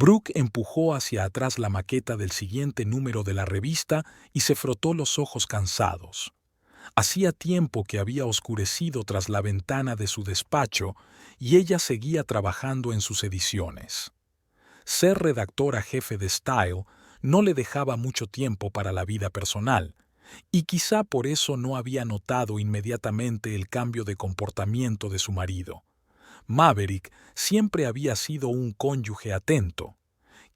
Brooke empujó hacia atrás la maqueta del siguiente número de la revista y se frotó los ojos cansados. Hacía tiempo que había oscurecido tras la ventana de su despacho y ella seguía trabajando en sus ediciones. Ser redactora jefe de Style no le dejaba mucho tiempo para la vida personal, y quizá por eso no había notado inmediatamente el cambio de comportamiento de su marido. Maverick siempre había sido un cónyuge atento.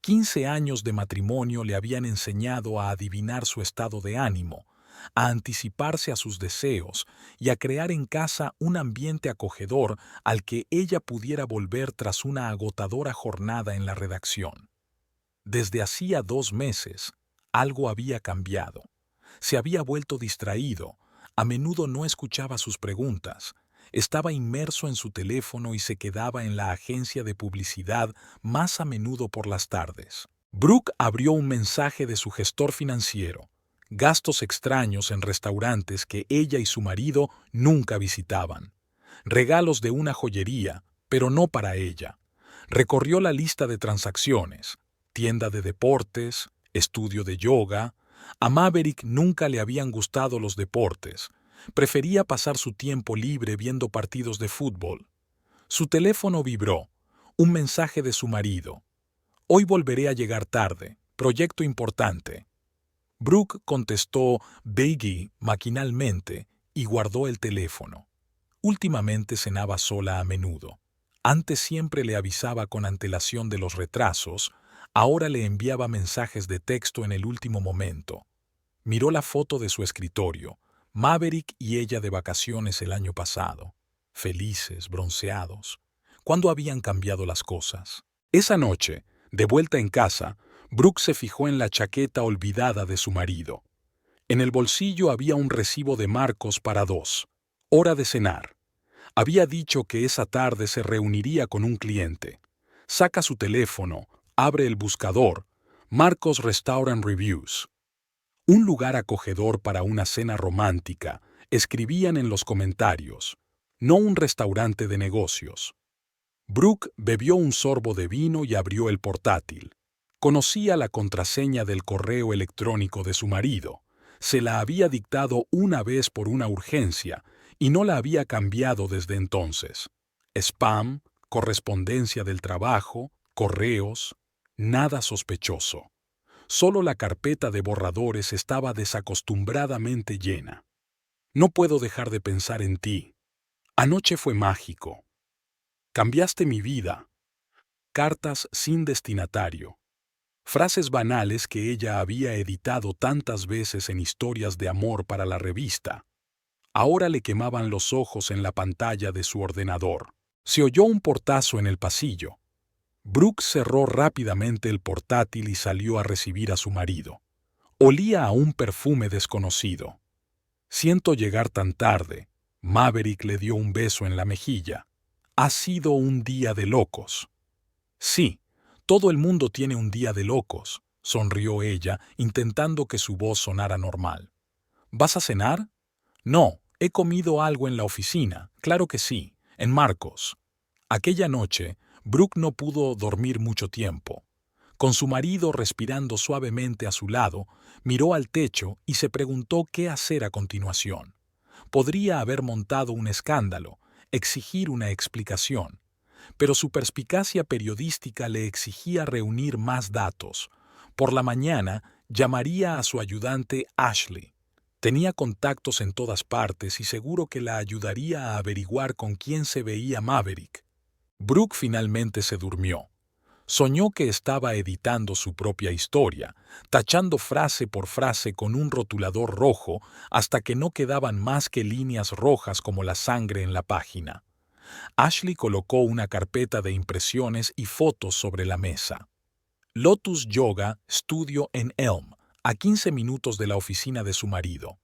15 años de matrimonio le habían enseñado a adivinar su estado de ánimo, a anticiparse a sus deseos y a crear en casa un ambiente acogedor al que ella pudiera volver tras una agotadora jornada en la redacción. Desde hacía 2 meses, algo había cambiado. Se había vuelto distraído, a menudo no escuchaba sus preguntas, estaba inmerso en su teléfono y se quedaba en la agencia de publicidad más a menudo por las tardes. Brooke abrió un mensaje de su gestor financiero: gastos extraños en restaurantes que ella y su marido nunca visitaban. Regalos de una joyería, pero no para ella. Recorrió la lista de transacciones: tienda de deportes, estudio de yoga. A Maverick nunca le habían gustado los deportes. Prefería pasar su tiempo libre viendo partidos de fútbol. Su teléfono vibró. Un mensaje de su marido: hoy volveré a llegar tarde. Proyecto importante. Brooke contestó Biggie maquinalmente y guardó el teléfono. Últimamente cenaba sola a menudo. Antes siempre le avisaba con antelación de los retrasos, ahora le enviaba mensajes de texto en el último momento. Miró la foto de su escritorio, Maverick y ella de vacaciones el año pasado. Felices, bronceados. ¿Cuándo habían cambiado las cosas? Esa noche, de vuelta en casa, Brooke se fijó en la chaqueta olvidada de su marido. En el bolsillo había un recibo de Marcos para 2. Hora de cenar. Había dicho que esa tarde se reuniría con un cliente. Saca su teléfono, abre el buscador: Marcos Restaurant Reviews. Un lugar acogedor para una cena romántica, escribían en los comentarios, no un restaurante de negocios. Brooke bebió un sorbo de vino y abrió el portátil. Conocía la contraseña del correo electrónico de su marido. Se la había dictado una vez por una urgencia y no la había cambiado desde entonces. Spam, correspondencia del trabajo, correos, nada sospechoso. Solo la carpeta de borradores estaba desacostumbradamente llena. No puedo dejar de pensar en ti. Anoche fue mágico. Cambiaste mi vida. Cartas sin destinatario. Frases banales que ella había editado tantas veces en historias de amor para la revista. Ahora le quemaban los ojos en la pantalla de su ordenador. Se oyó un portazo en el pasillo. Brooke cerró rápidamente el portátil y salió a recibir a su marido. Olía a un perfume desconocido. Siento llegar tan tarde. Maverick le dio un beso en la mejilla. Ha sido un día de locos. Sí, todo el mundo tiene un día de locos, sonrió ella, intentando que su voz sonara normal. ¿Vas a cenar? No, he comido algo en la oficina. Claro que sí, en Marcos. Aquella noche, Brooke no pudo dormir mucho tiempo. Con su marido respirando suavemente a su lado, miró al techo y se preguntó qué hacer a continuación. Podría haber montado un escándalo, exigir una explicación, pero su perspicacia periodística le exigía reunir más datos. Por la mañana, llamaría a su ayudante Ashley. Tenía contactos en todas partes y seguro que la ayudaría a averiguar con quién se veía Maverick. Brooke finalmente se durmió. Soñó que estaba editando su propia historia, tachando frase por frase con un rotulador rojo hasta que no quedaban más que líneas rojas como la sangre en la página. Ashley colocó una carpeta de impresiones y fotos sobre la mesa. Lotus Yoga Studio en Elm, a 15 minutos de la oficina de su marido.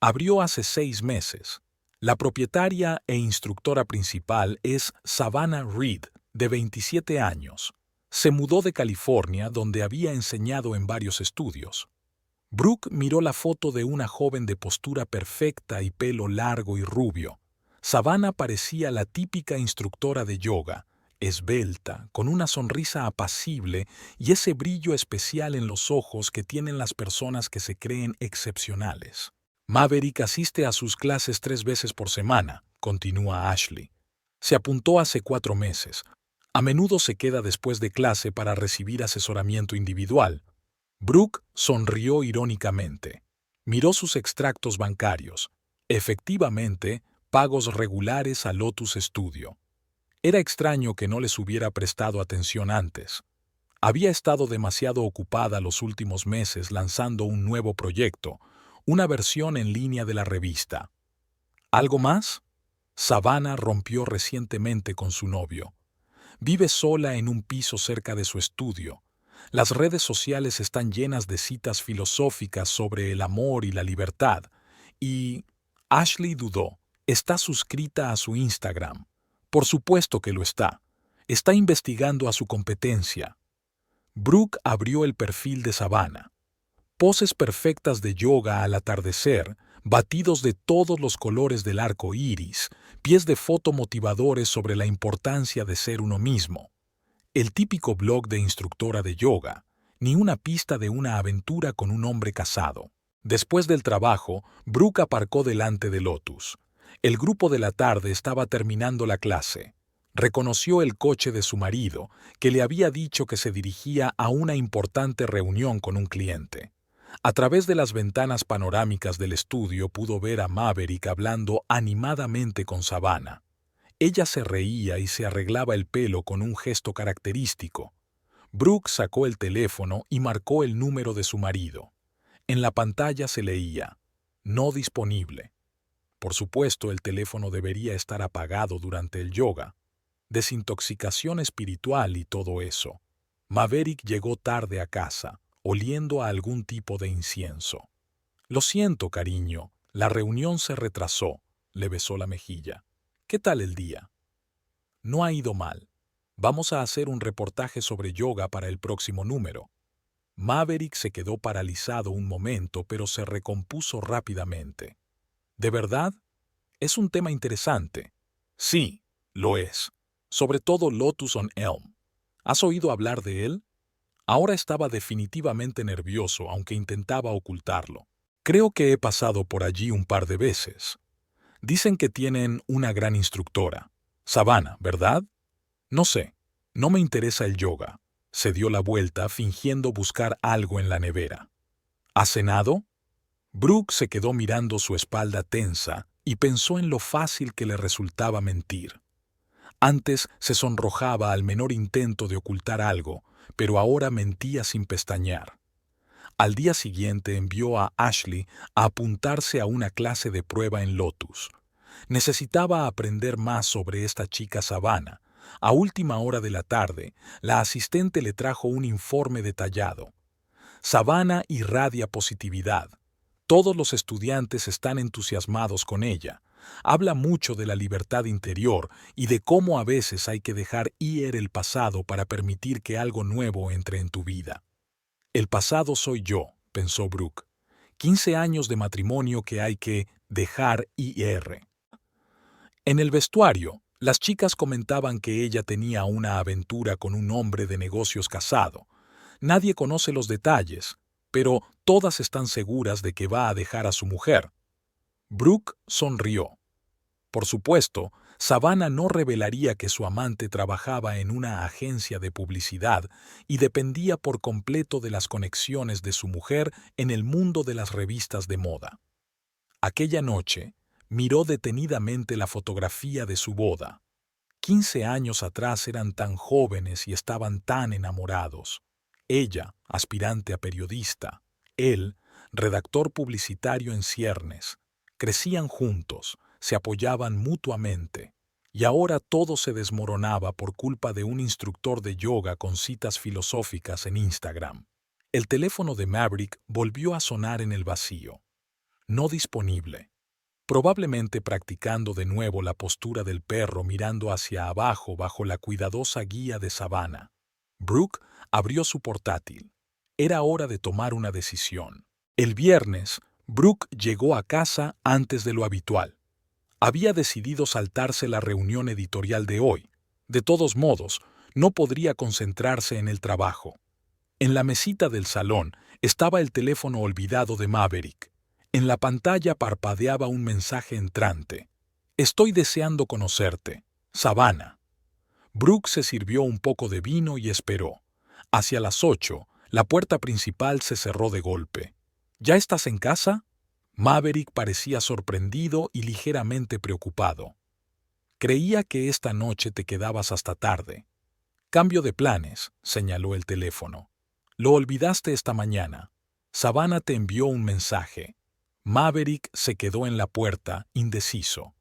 Abrió hace 6 meses. La propietaria e instructora principal es Savannah Reed, de 27 años. Se mudó de California, donde había enseñado en varios estudios. Brooke miró la foto de una joven de postura perfecta y pelo largo y rubio. Savannah parecía la típica instructora de yoga, esbelta, con una sonrisa apacible y ese brillo especial en los ojos que tienen las personas que se creen excepcionales. Maverick asiste a sus clases 3 veces por semana, continúa Ashley. Se apuntó hace 4 meses. A menudo se queda después de clase para recibir asesoramiento individual. Brooke sonrió irónicamente. Miró sus extractos bancarios. Efectivamente, pagos regulares a Lotus Studio. Era extraño que no les hubiera prestado atención antes. Había estado demasiado ocupada los últimos meses lanzando un nuevo proyecto, una versión en línea de la revista. ¿Algo más? Savannah rompió recientemente con su novio. Vive sola en un piso cerca de su estudio. Las redes sociales están llenas de citas filosóficas sobre el amor y la libertad. Y Ashley dudó. Está suscrita a su Instagram. Por supuesto que lo está. Está investigando a su competencia. Brooke abrió el perfil de Savannah. Poses perfectas de yoga al atardecer, batidos de todos los colores del arco iris, pies de foto motivadores sobre la importancia de ser uno mismo. El típico blog de instructora de yoga, ni una pista de una aventura con un hombre casado. Después del trabajo, Brooke aparcó delante de Lotus. El grupo de la tarde estaba terminando la clase. Reconoció el coche de su marido, que le había dicho que se dirigía a una importante reunión con un cliente. A través de las ventanas panorámicas del estudio pudo ver a Maverick hablando animadamente con Savannah. Ella se reía y se arreglaba el pelo con un gesto característico. Brooke sacó el teléfono y marcó el número de su marido. En la pantalla se leía, no disponible. Por supuesto, el teléfono debería estar apagado durante el yoga. Desintoxicación espiritual y todo eso. Maverick llegó tarde a casa, oliendo a algún tipo de incienso. Lo siento, cariño, la reunión se retrasó, le besó la mejilla. ¿Qué tal el día? No ha ido mal. Vamos a hacer un reportaje sobre yoga para el próximo número. Maverick se quedó paralizado un momento, pero se recompuso rápidamente. ¿De verdad? Es un tema interesante. Sí, lo es. Sobre todo Lotus on Elm. ¿Has oído hablar de él? Ahora estaba definitivamente nervioso, aunque intentaba ocultarlo. Creo que he pasado por allí un par de veces. Dicen que tienen una gran instructora. Savannah, ¿verdad? No sé. No me interesa el yoga. Se dio la vuelta fingiendo buscar algo en la nevera. ¿Has cenado? Brooke se quedó mirando su espalda tensa y pensó en lo fácil que le resultaba mentir. Antes se sonrojaba al menor intento de ocultar algo, pero ahora mentía sin pestañear. Al día siguiente envió a Ashley a apuntarse a una clase de prueba en Lotus. Necesitaba aprender más sobre esta chica Savannah. A última hora de la tarde, la asistente le trajo un informe detallado. Savannah irradia positividad. Todos los estudiantes están entusiasmados con ella. Habla mucho de la libertad interior y de cómo a veces hay que dejar ir el pasado para permitir que algo nuevo entre en tu vida. El pasado soy yo, pensó Brooke. 15 años de matrimonio que hay que dejar ir. En el vestuario, las chicas comentaban que ella tenía una aventura con un hombre de negocios casado. Nadie conoce los detalles, pero todas están seguras de que va a dejar a su mujer. Brooke sonrió. Por supuesto, Savannah no revelaría que su amante trabajaba en una agencia de publicidad y dependía por completo de las conexiones de su mujer en el mundo de las revistas de moda. Aquella noche, miró detenidamente la fotografía de su boda. 15 años atrás eran tan jóvenes y estaban tan enamorados. Ella, aspirante a periodista, él, redactor publicitario en ciernes. Crecían juntos, se apoyaban mutuamente. Y ahora todo se desmoronaba por culpa de un instructor de yoga con citas filosóficas en Instagram. El teléfono de Maverick volvió a sonar en el vacío. No disponible. Probablemente practicando de nuevo la postura del perro mirando hacia abajo bajo la cuidadosa guía de Savannah. Brooke abrió su portátil. Era hora de tomar una decisión. El viernes, Brooke llegó a casa antes de lo habitual. Había decidido saltarse la reunión editorial de hoy. De todos modos, no podría concentrarse en el trabajo. En la mesita del salón estaba el teléfono olvidado de Maverick. En la pantalla parpadeaba un mensaje entrante. Estoy deseando conocerte. Savannah. Brooke se sirvió un poco de vino y esperó. Hacia las 8, la puerta principal se cerró de golpe. ¿Ya estás en casa? Maverick parecía sorprendido y ligeramente preocupado. Creía que esta noche te quedabas hasta tarde. Cambio de planes, señaló el teléfono. Lo olvidaste esta mañana. Savannah te envió un mensaje. Maverick se quedó en la puerta, indeciso.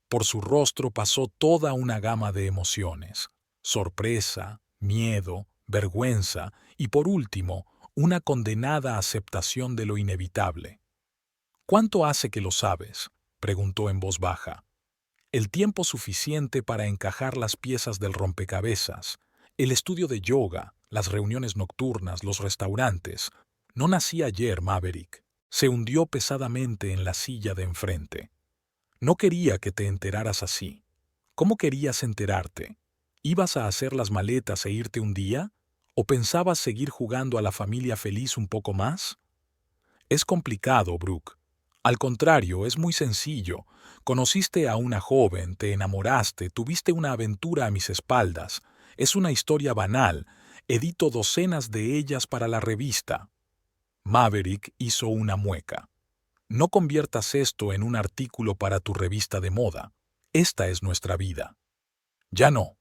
Por su rostro pasó toda una gama de emociones. Sorpresa, miedo, vergüenza y, por último, una condenada aceptación de lo inevitable. ¿Cuánto hace que lo sabes?, preguntó en voz baja. El tiempo suficiente para encajar las piezas del rompecabezas, el estudio de yoga, las reuniones nocturnas, los restaurantes. No nací ayer, Maverick. Se hundió pesadamente en la silla de enfrente. No quería que te enteraras así. ¿Cómo querías enterarte? ¿Ibas a hacer las maletas e irte un día? ¿O pensabas seguir jugando a la familia feliz un poco más? Es complicado, Brooke. Al contrario, es muy sencillo. Conociste a una joven, te enamoraste, tuviste una aventura a mis espaldas. Es una historia banal. Edito docenas de ellas para la revista. Maverick hizo una mueca. No conviertas esto en un artículo para tu revista de moda. Esta es nuestra vida. Ya no.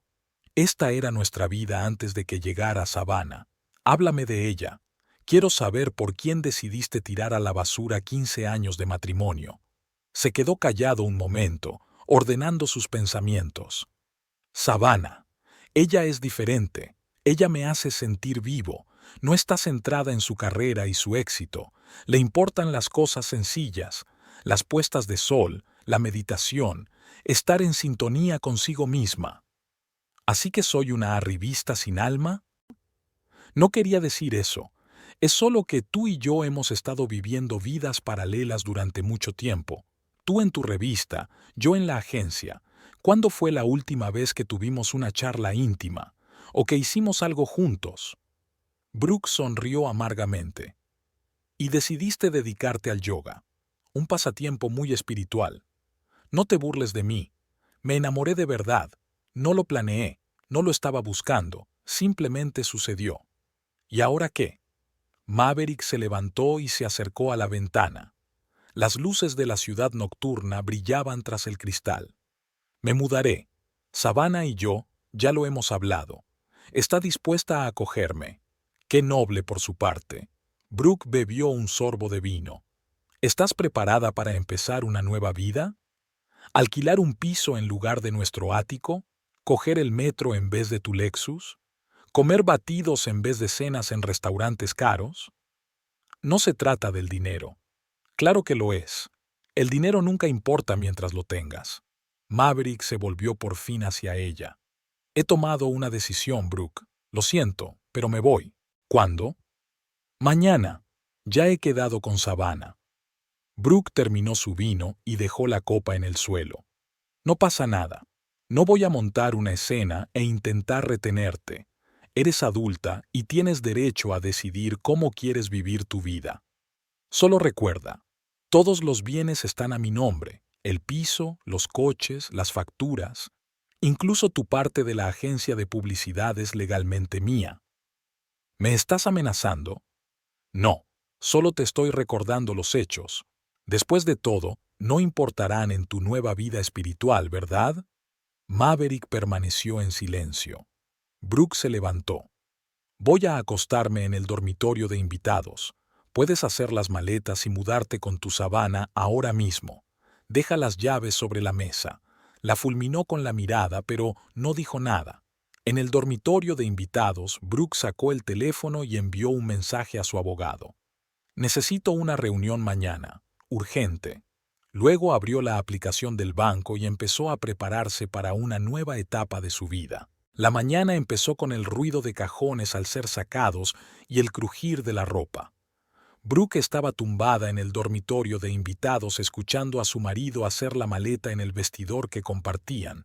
Esta era nuestra vida antes de que llegara Savannah. Háblame de ella. Quiero saber por quién decidiste tirar a la basura 15 años de matrimonio. Se quedó callado un momento, ordenando sus pensamientos. Savannah. Ella es diferente. Ella me hace sentir vivo. No está centrada en su carrera y su éxito. Le importan las cosas sencillas, las puestas de sol, la meditación, estar en sintonía consigo misma. ¿Así que soy una arribista sin alma? No quería decir eso. Es solo que tú y yo hemos estado viviendo vidas paralelas durante mucho tiempo. Tú en tu revista, yo en la agencia. ¿Cuándo fue la última vez que tuvimos una charla íntima? ¿O que hicimos algo juntos? Brooke sonrió amargamente. Y decidiste dedicarte al yoga, un pasatiempo muy espiritual. No te burles de mí. Me enamoré de verdad. No lo planeé, no lo estaba buscando, simplemente sucedió. ¿Y ahora qué? Maverick se levantó y se acercó a la ventana. Las luces de la ciudad nocturna brillaban tras el cristal. Me mudaré. Savannah y yo ya lo hemos hablado. Está dispuesta a acogerme. Qué noble por su parte. Brooke bebió un sorbo de vino. ¿Estás preparada para empezar una nueva vida? ¿Alquilar un piso en lugar de nuestro ático? ¿Coger el metro en vez de tu Lexus? ¿Comer batidos en vez de cenas en restaurantes caros? No se trata del dinero. Claro que lo es. El dinero nunca importa mientras lo tengas. Maverick se volvió por fin hacia ella. He tomado una decisión, Brooke. Lo siento, pero me voy. ¿Cuándo? Mañana. Ya he quedado con Savannah. Brooke terminó su vino y dejó la copa en el suelo. No pasa nada. No voy a montar una escena e intentar retenerte. Eres adulta y tienes derecho a decidir cómo quieres vivir tu vida. Solo recuerda, todos los bienes están a mi nombre, el piso, los coches, las facturas, incluso tu parte de la agencia de publicidad es legalmente mía. ¿Me estás amenazando? No, solo te estoy recordando los hechos. Después de todo, no importarán en tu nueva vida espiritual, ¿verdad? Maverick permaneció en silencio. Brooke se levantó. Voy a acostarme en el dormitorio de invitados. Puedes hacer las maletas y mudarte con tu Savannah ahora mismo. Deja las llaves sobre la mesa. La fulminó con la mirada, pero no dijo nada. En el dormitorio de invitados, Brooke sacó el teléfono y envió un mensaje a su abogado. Necesito una reunión mañana. Urgente. Luego abrió la aplicación del banco y empezó a prepararse para una nueva etapa de su vida. La mañana empezó con el ruido de cajones al ser sacados y el crujir de la ropa. Brooke estaba tumbada en el dormitorio de invitados escuchando a su marido hacer la maleta en el vestidor que compartían.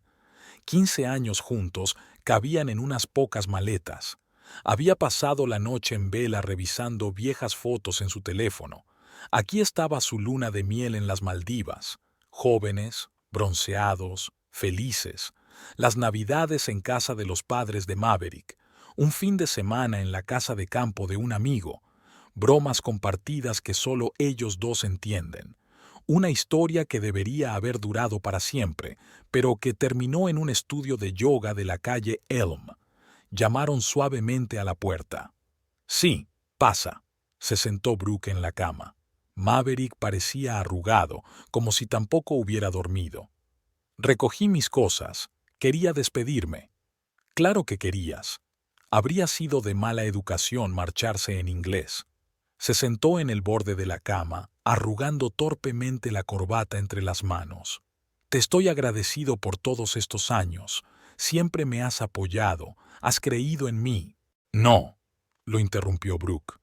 15 años juntos cabían en unas pocas maletas. Había pasado la noche en vela revisando viejas fotos en su teléfono. Aquí estaba su luna de miel en las Maldivas, jóvenes, bronceados, felices, las navidades en casa de los padres de Maverick, un fin de semana en la casa de campo de un amigo, bromas compartidas que solo ellos dos entienden, una historia que debería haber durado para siempre, pero que terminó en un estudio de yoga de la calle Elm. Llamaron suavemente a la puerta. «Sí, pasa», se sentó Brooke en la cama. Maverick parecía arrugado, como si tampoco hubiera dormido. «Recogí mis cosas. Quería despedirme». «Claro que querías». Habría sido de mala educación marcharse en inglés. Se sentó en el borde de la cama, arrugando torpemente la corbata entre las manos. «Te estoy agradecido por todos estos años. Siempre me has apoyado, has creído en mí». «No», lo interrumpió Brooke.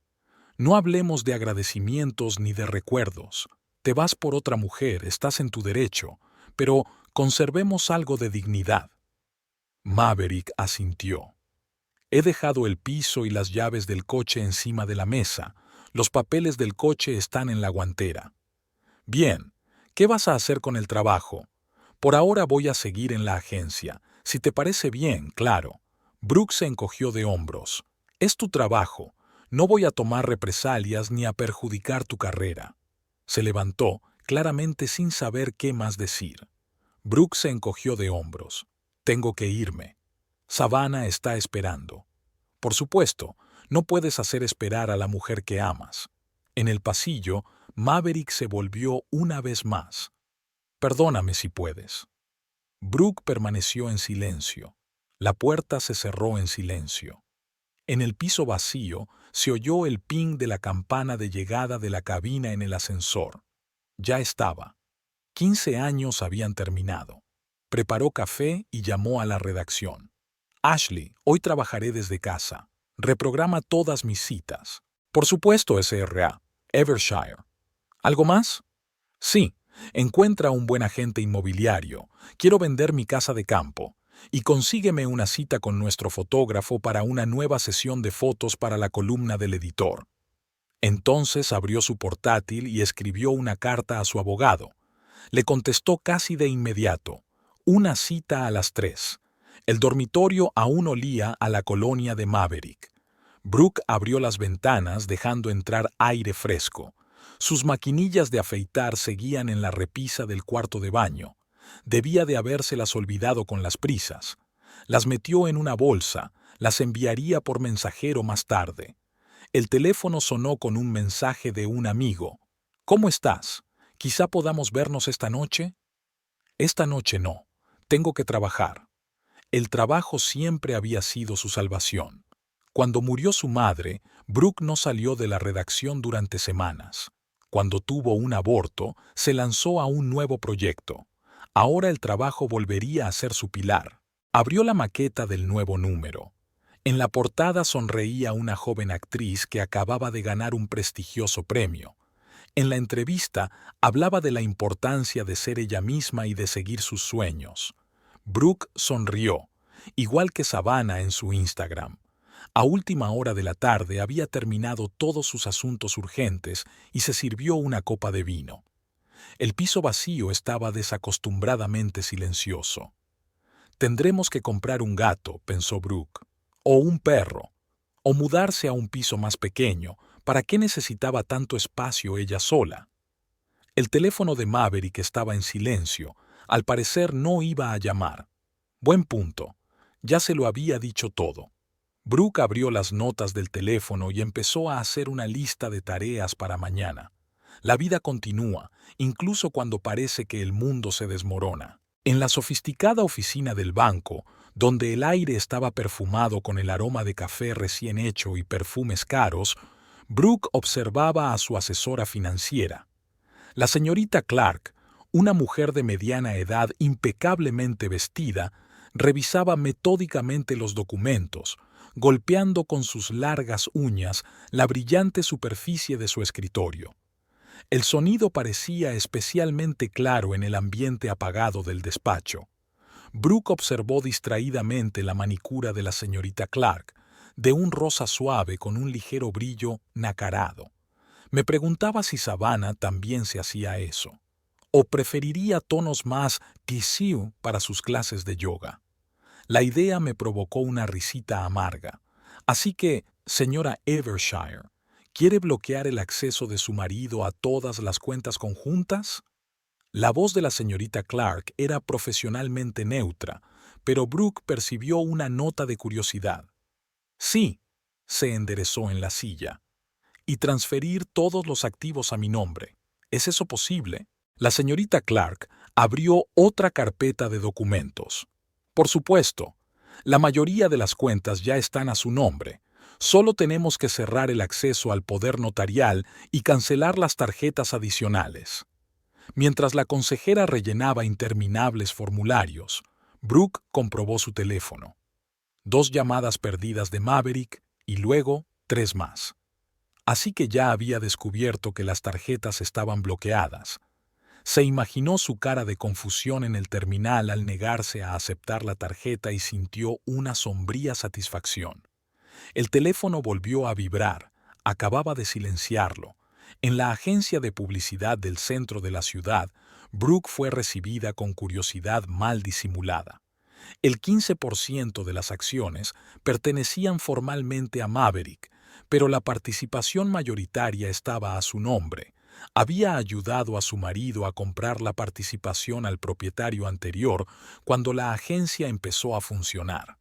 «No hablemos de agradecimientos ni de recuerdos. Te vas por otra mujer, estás en tu derecho, pero conservemos algo de dignidad». Maverick asintió. «He dejado el piso y las llaves del coche encima de la mesa. Los papeles del coche están en la guantera». «Bien, ¿qué vas a hacer con el trabajo?» «Por ahora voy a seguir en la agencia. Si te parece bien, claro». Brooke se encogió de hombros. «Es tu trabajo. No voy a tomar represalias ni a perjudicar tu carrera». Se levantó, claramente sin saber qué más decir. Brooke se encogió de hombros. «Tengo que irme. Savannah está esperando». «Por supuesto, no puedes hacer esperar a la mujer que amas». En el pasillo, Maverick se volvió una vez más. «Perdóname si puedes». Brooke permaneció en silencio. La puerta se cerró en silencio. En el piso vacío se oyó el ping de la campana de llegada de la cabina en el ascensor. Ya estaba. 15 años habían terminado. Preparó café y llamó a la redacción. «Ashley, hoy trabajaré desde casa. Reprograma todas mis citas». «Por supuesto, SRA. Evershire». «¿Algo más?» «Sí. Encuentra un buen agente inmobiliario. Quiero vender mi casa de campo. Y consígueme una cita con nuestro fotógrafo para una nueva sesión de fotos para la columna del editor». Entonces abrió su portátil y escribió una carta a su abogado. Le contestó casi de inmediato. Una cita a las 3. El dormitorio aún olía a la colonia de Maverick. Brooke abrió las ventanas dejando entrar aire fresco. Sus maquinillas de afeitar seguían en la repisa del cuarto de baño. Debía de habérselas olvidado con las prisas. Las metió en una bolsa, las enviaría por mensajero más tarde. El teléfono sonó con un mensaje de un amigo. «¿Cómo estás? ¿Quizá podamos vernos esta noche?» «Esta noche no. Tengo que trabajar». El trabajo siempre había sido su salvación. Cuando murió su madre, Brooke no salió de la redacción durante semanas. Cuando tuvo un aborto, se lanzó a un nuevo proyecto. Ahora el trabajo volvería a ser su pilar. Abrió la maqueta del nuevo número. En la portada sonreía una joven actriz que acababa de ganar un prestigioso premio. En la entrevista hablaba de la importancia de ser ella misma y de seguir sus sueños. Brooke sonrió, igual que Savannah en su Instagram. A última hora de la tarde había terminado todos sus asuntos urgentes y se sirvió una copa de vino. El piso vacío estaba desacostumbradamente silencioso. «Tendremos que comprar un gato», pensó Brooke, «o un perro, o mudarse a un piso más pequeño. ¿Para qué necesitaba tanto espacio ella sola?» El teléfono de Maverick estaba en silencio. Al parecer no iba a llamar. Buen punto. Ya se lo había dicho todo. Brooke abrió las notas del teléfono y empezó a hacer una lista de tareas para mañana. La vida continúa, incluso cuando parece que el mundo se desmorona. En la sofisticada oficina del banco, donde el aire estaba perfumado con el aroma de café recién hecho y perfumes caros, Brooke observaba a su asesora financiera. La señorita Clark, una mujer de mediana edad impecablemente vestida, revisaba metódicamente los documentos, golpeando con sus largas uñas la brillante superficie de su escritorio. El sonido parecía especialmente claro en el ambiente apagado del despacho. Brooke observó distraídamente la manicura de la señorita Clark, de un rosa suave con un ligero brillo nacarado. Me preguntaba si Savannah también se hacía eso, o preferiría tonos más tissue para sus clases de yoga. La idea me provocó una risita amarga. Así que, señora Evershire, ¿quiere bloquear el acceso de su marido a todas las cuentas conjuntas? La voz de la señorita Clark era profesionalmente neutra, pero Brooke percibió una nota de curiosidad. Sí, se enderezó en la silla. Y transferir todos los activos a mi nombre. ¿Es eso posible? La señorita Clark abrió otra carpeta de documentos. Por supuesto, la mayoría de las cuentas ya están a su nombre. Solo tenemos que cerrar el acceso al poder notarial y cancelar las tarjetas adicionales. Mientras la consejera rellenaba interminables formularios, Brooke comprobó su teléfono. 2 llamadas perdidas de Maverick y luego 3 más. Así que ya había descubierto que las tarjetas estaban bloqueadas. Se imaginó su cara de confusión en el terminal al negarse a aceptar la tarjeta y sintió una sombría satisfacción. El teléfono volvió a vibrar, acababa de silenciarlo. En la agencia de publicidad del centro de la ciudad, Brooke fue recibida con curiosidad mal disimulada. El 15% de las acciones pertenecían formalmente a Maverick, pero la participación mayoritaria estaba a su nombre. Había ayudado a su marido a comprar la participación al propietario anterior cuando la agencia empezó a funcionar.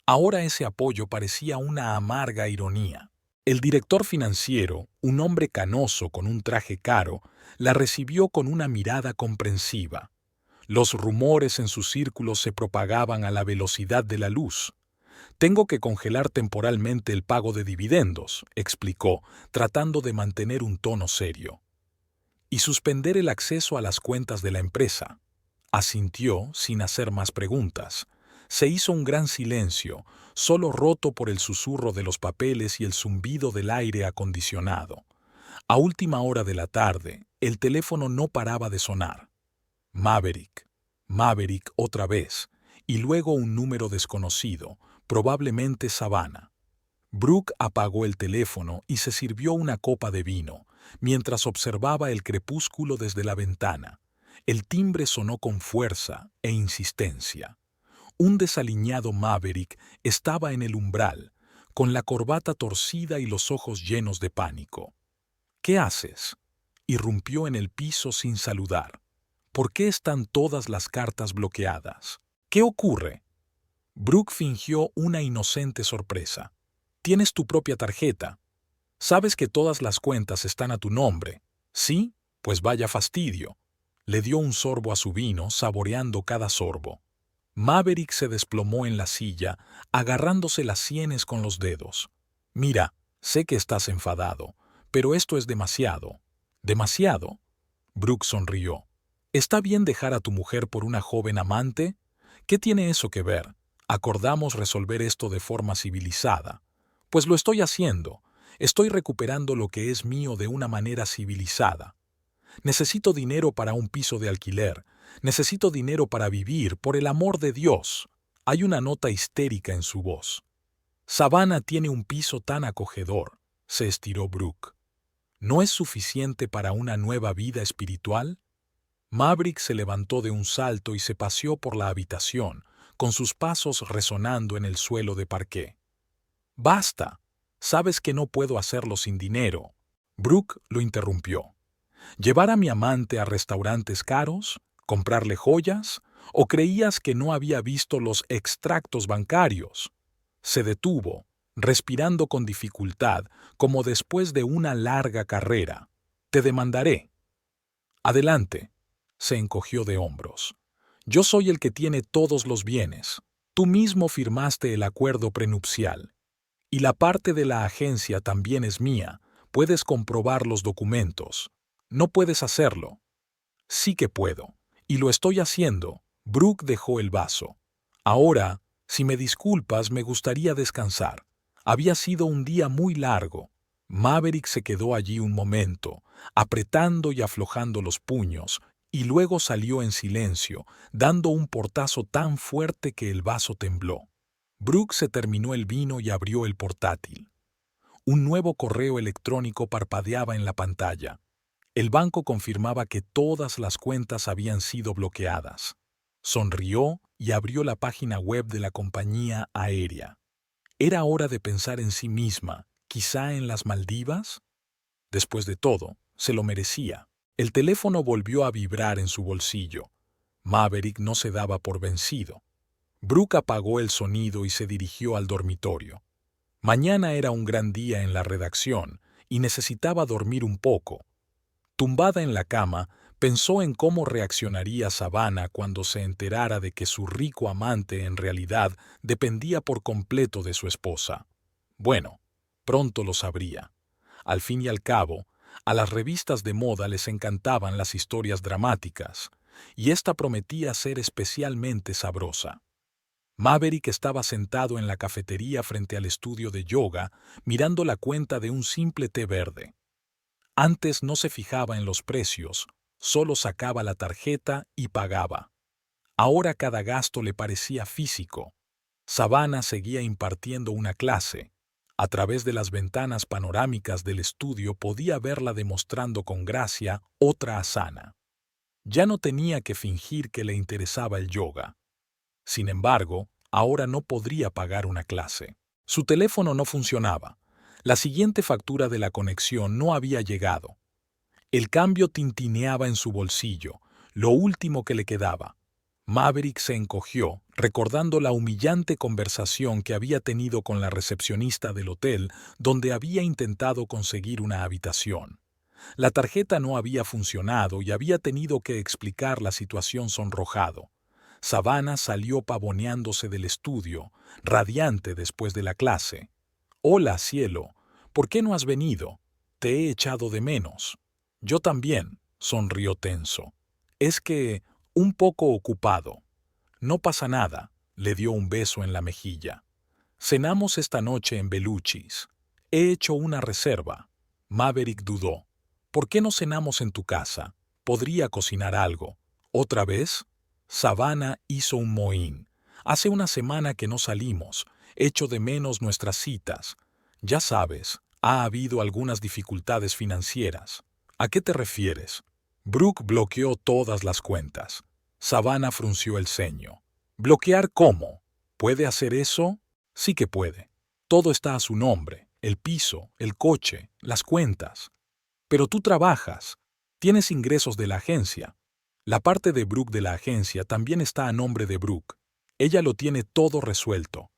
Ahora ese apoyo parecía una amarga ironía. El director financiero, un hombre canoso con un traje caro, la recibió con una mirada comprensiva. Los rumores en su círculo se propagaban a la velocidad de la luz. «Tengo que congelar temporalmente el pago de dividendos», explicó, tratando de mantener un tono serio. «Y suspender el acceso a las cuentas de la empresa». Asintió sin hacer más preguntas. Se hizo un gran silencio, solo roto por el susurro de los papeles y el zumbido del aire acondicionado. A última hora de la tarde, el teléfono no paraba de sonar. Maverick, Maverick otra vez, y luego un número desconocido, probablemente Savannah. Brooke apagó el teléfono y se sirvió una copa de vino, mientras observaba el crepúsculo desde la ventana. El timbre sonó con fuerza e insistencia. Un desaliñado Maverick estaba en el umbral, con la corbata torcida y los ojos llenos de pánico. «¿Qué haces?», irrumpió en el piso sin saludar. «¿Por qué están todas las cartas bloqueadas? ¿Qué ocurre?». Brooke fingió una inocente sorpresa. «Tienes tu propia tarjeta. Sabes que todas las cuentas están a tu nombre. ¿Sí? Pues vaya fastidio». Le dio un sorbo a su vino, saboreando cada sorbo. Maverick se desplomó en la silla, agarrándose las sienes con los dedos. «Mira, sé que estás enfadado, pero esto es demasiado». «¿Demasiado?». Brooke sonrió. «¿Está bien dejar a tu mujer por una joven amante? ¿Qué tiene eso que ver? Acordamos resolver esto de forma civilizada». «Pues lo estoy haciendo. Estoy recuperando lo que es mío de una manera civilizada. Necesito dinero para un piso de alquiler. Necesito dinero para vivir, por el amor de Dios». Hay una nota histérica en su voz. «Savannah tiene un piso tan acogedor», se estiró Brooke. «¿No es suficiente para una nueva vida espiritual?». Maverick se levantó de un salto y se paseó por la habitación, con sus pasos resonando en el suelo de parqué. «Basta. Sabes que no puedo hacerlo sin dinero». Brooke lo interrumpió. ¿Llevar a mi amante a restaurantes caros? ¿Comprarle joyas? ¿O creías que no había visto los extractos bancarios? Se detuvo, respirando con dificultad, como después de una larga carrera. «Te demandaré». «Adelante», se encogió de hombros. «Yo soy el que tiene todos los bienes. Tú mismo firmaste el acuerdo prenupcial. Y la parte de la agencia también es mía. Puedes comprobar los documentos. No puedes hacerlo». «Sí que puedo. Y lo estoy haciendo». Brooke dejó el vaso. «Ahora, si me disculpas, me gustaría descansar. Había sido un día muy largo». Maverick se quedó allí un momento, apretando y aflojando los puños, y luego salió en silencio, dando un portazo tan fuerte que el vaso tembló. Brooke se terminó el vino y abrió el portátil. Un nuevo correo electrónico parpadeaba en la pantalla. El banco confirmaba que todas las cuentas habían sido bloqueadas. Sonrió y abrió la página web de la compañía aérea. ¿Era hora de pensar en sí misma, quizá en las Maldivas? Después de todo, se lo merecía. El teléfono volvió a vibrar en su bolsillo. Maverick no se daba por vencido. Brooke apagó el sonido y se dirigió al dormitorio. Mañana era un gran día en la redacción y necesitaba dormir un poco. Tumbada en la cama, pensó en cómo reaccionaría Savannah cuando se enterara de que su rico amante en realidad dependía por completo de su esposa. Bueno, pronto lo sabría. Al fin y al cabo, a las revistas de moda les encantaban las historias dramáticas, y esta prometía ser especialmente sabrosa. Maverick estaba sentado en la cafetería frente al estudio de yoga, mirando la cuenta de un simple té verde. Antes no se fijaba en los precios, solo sacaba la tarjeta y pagaba. Ahora cada gasto le parecía físico. Savannah seguía impartiendo una clase. A través de las ventanas panorámicas del estudio podía verla demostrando con gracia otra asana. Ya no tenía que fingir que le interesaba el yoga. Sin embargo, ahora no podría pagar una clase. Su teléfono no funcionaba. La siguiente factura de la conexión no había llegado. El cambio tintineaba en su bolsillo, lo último que le quedaba. Maverick se encogió, recordando la humillante conversación que había tenido con la recepcionista del hotel donde había intentado conseguir una habitación. La tarjeta no había funcionado y había tenido que explicar la situación sonrojado. Savannah salió pavoneándose del estudio, radiante después de la clase. «Hola, cielo. ¿Por qué no has venido? Te he echado de menos». «Yo también», sonrió tenso. «Es que, un poco ocupado». «No pasa nada», le dio un beso en la mejilla. «Cenamos esta noche en Bellucci's. He hecho una reserva». Maverick dudó. «¿Por qué no cenamos en tu casa? Podría cocinar algo». «¿Otra vez?» Savannah hizo un mohín. «Hace una semana que no salimos. Echo de menos nuestras citas. Ya sabes, ha habido algunas dificultades financieras». «¿A qué te refieres?» Brooke bloqueó todas las cuentas. Savannah frunció el ceño. «¿Bloquear cómo? ¿Puede hacer eso?» «Sí que puede. Todo está a su nombre, el piso, el coche, las cuentas. Pero tú trabajas, tienes ingresos de la agencia. La parte de Brooke de la agencia también está a nombre de Brooke. Ella lo tiene todo resuelto».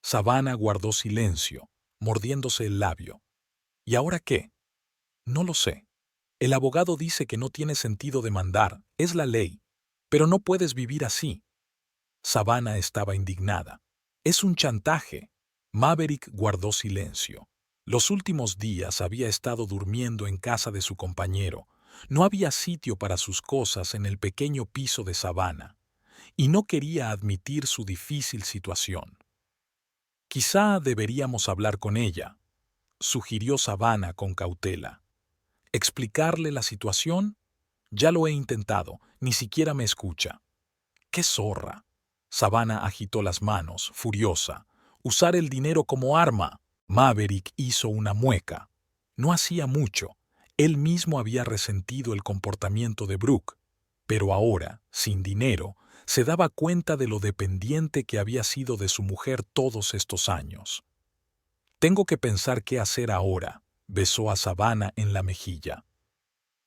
Savannah guardó silencio, mordiéndose el labio. «¿Y ahora qué?» «No lo sé. El abogado dice que no tiene sentido demandar, es la ley. Pero no puedes vivir así». Savannah estaba indignada. «Es un chantaje». Maverick guardó silencio. Los últimos días había estado durmiendo en casa de su compañero. No había sitio para sus cosas en el pequeño piso de Savannah, y no quería admitir su difícil situación. «Quizá deberíamos hablar con ella», sugirió Savannah con cautela. ¿Explicarle la situación? Ya lo he intentado, ni siquiera me escucha. ¡Qué zorra! Savannah agitó las manos, furiosa. «Usar el dinero como arma». Maverick hizo una mueca. No hacía mucho. Él mismo había resentido el comportamiento de Brooke. Pero ahora, sin dinero, se daba cuenta de lo dependiente que había sido de su mujer todos estos años. «Tengo que pensar qué hacer ahora», besó a Savannah en la mejilla.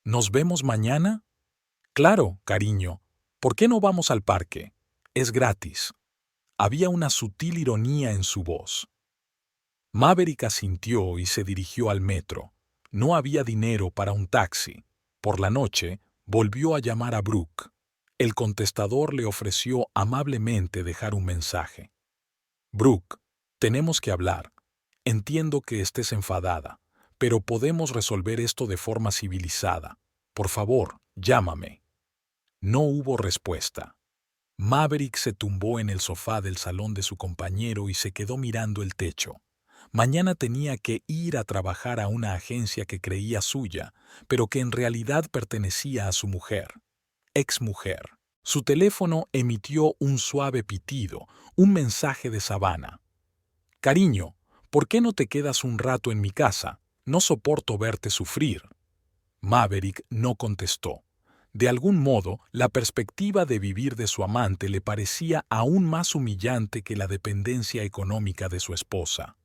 «¿Nos vemos mañana?» «Claro, cariño. ¿Por qué no vamos al parque? Es gratis». Había una sutil ironía en su voz. Maverick asintió y se dirigió al metro. No había dinero para un taxi. Por la noche, volvió a llamar a Brooke. El contestador le ofreció amablemente dejar un mensaje. «Brooke, tenemos que hablar. Entiendo que estés enfadada, pero podemos resolver esto de forma civilizada. Por favor, llámame». No hubo respuesta. Maverick se tumbó en el sofá del salón de su compañero y se quedó mirando el techo. Mañana tenía que ir a trabajar a una agencia que creía suya, pero que en realidad pertenecía a su mujer. exmujer. Su teléfono emitió un suave pitido, un mensaje de Savannah. «Cariño, ¿por qué no te quedas un rato en mi casa? No soporto verte sufrir». Maverick no contestó. De algún modo, la perspectiva de vivir de su amante le parecía aún más humillante que la dependencia económica de su esposa.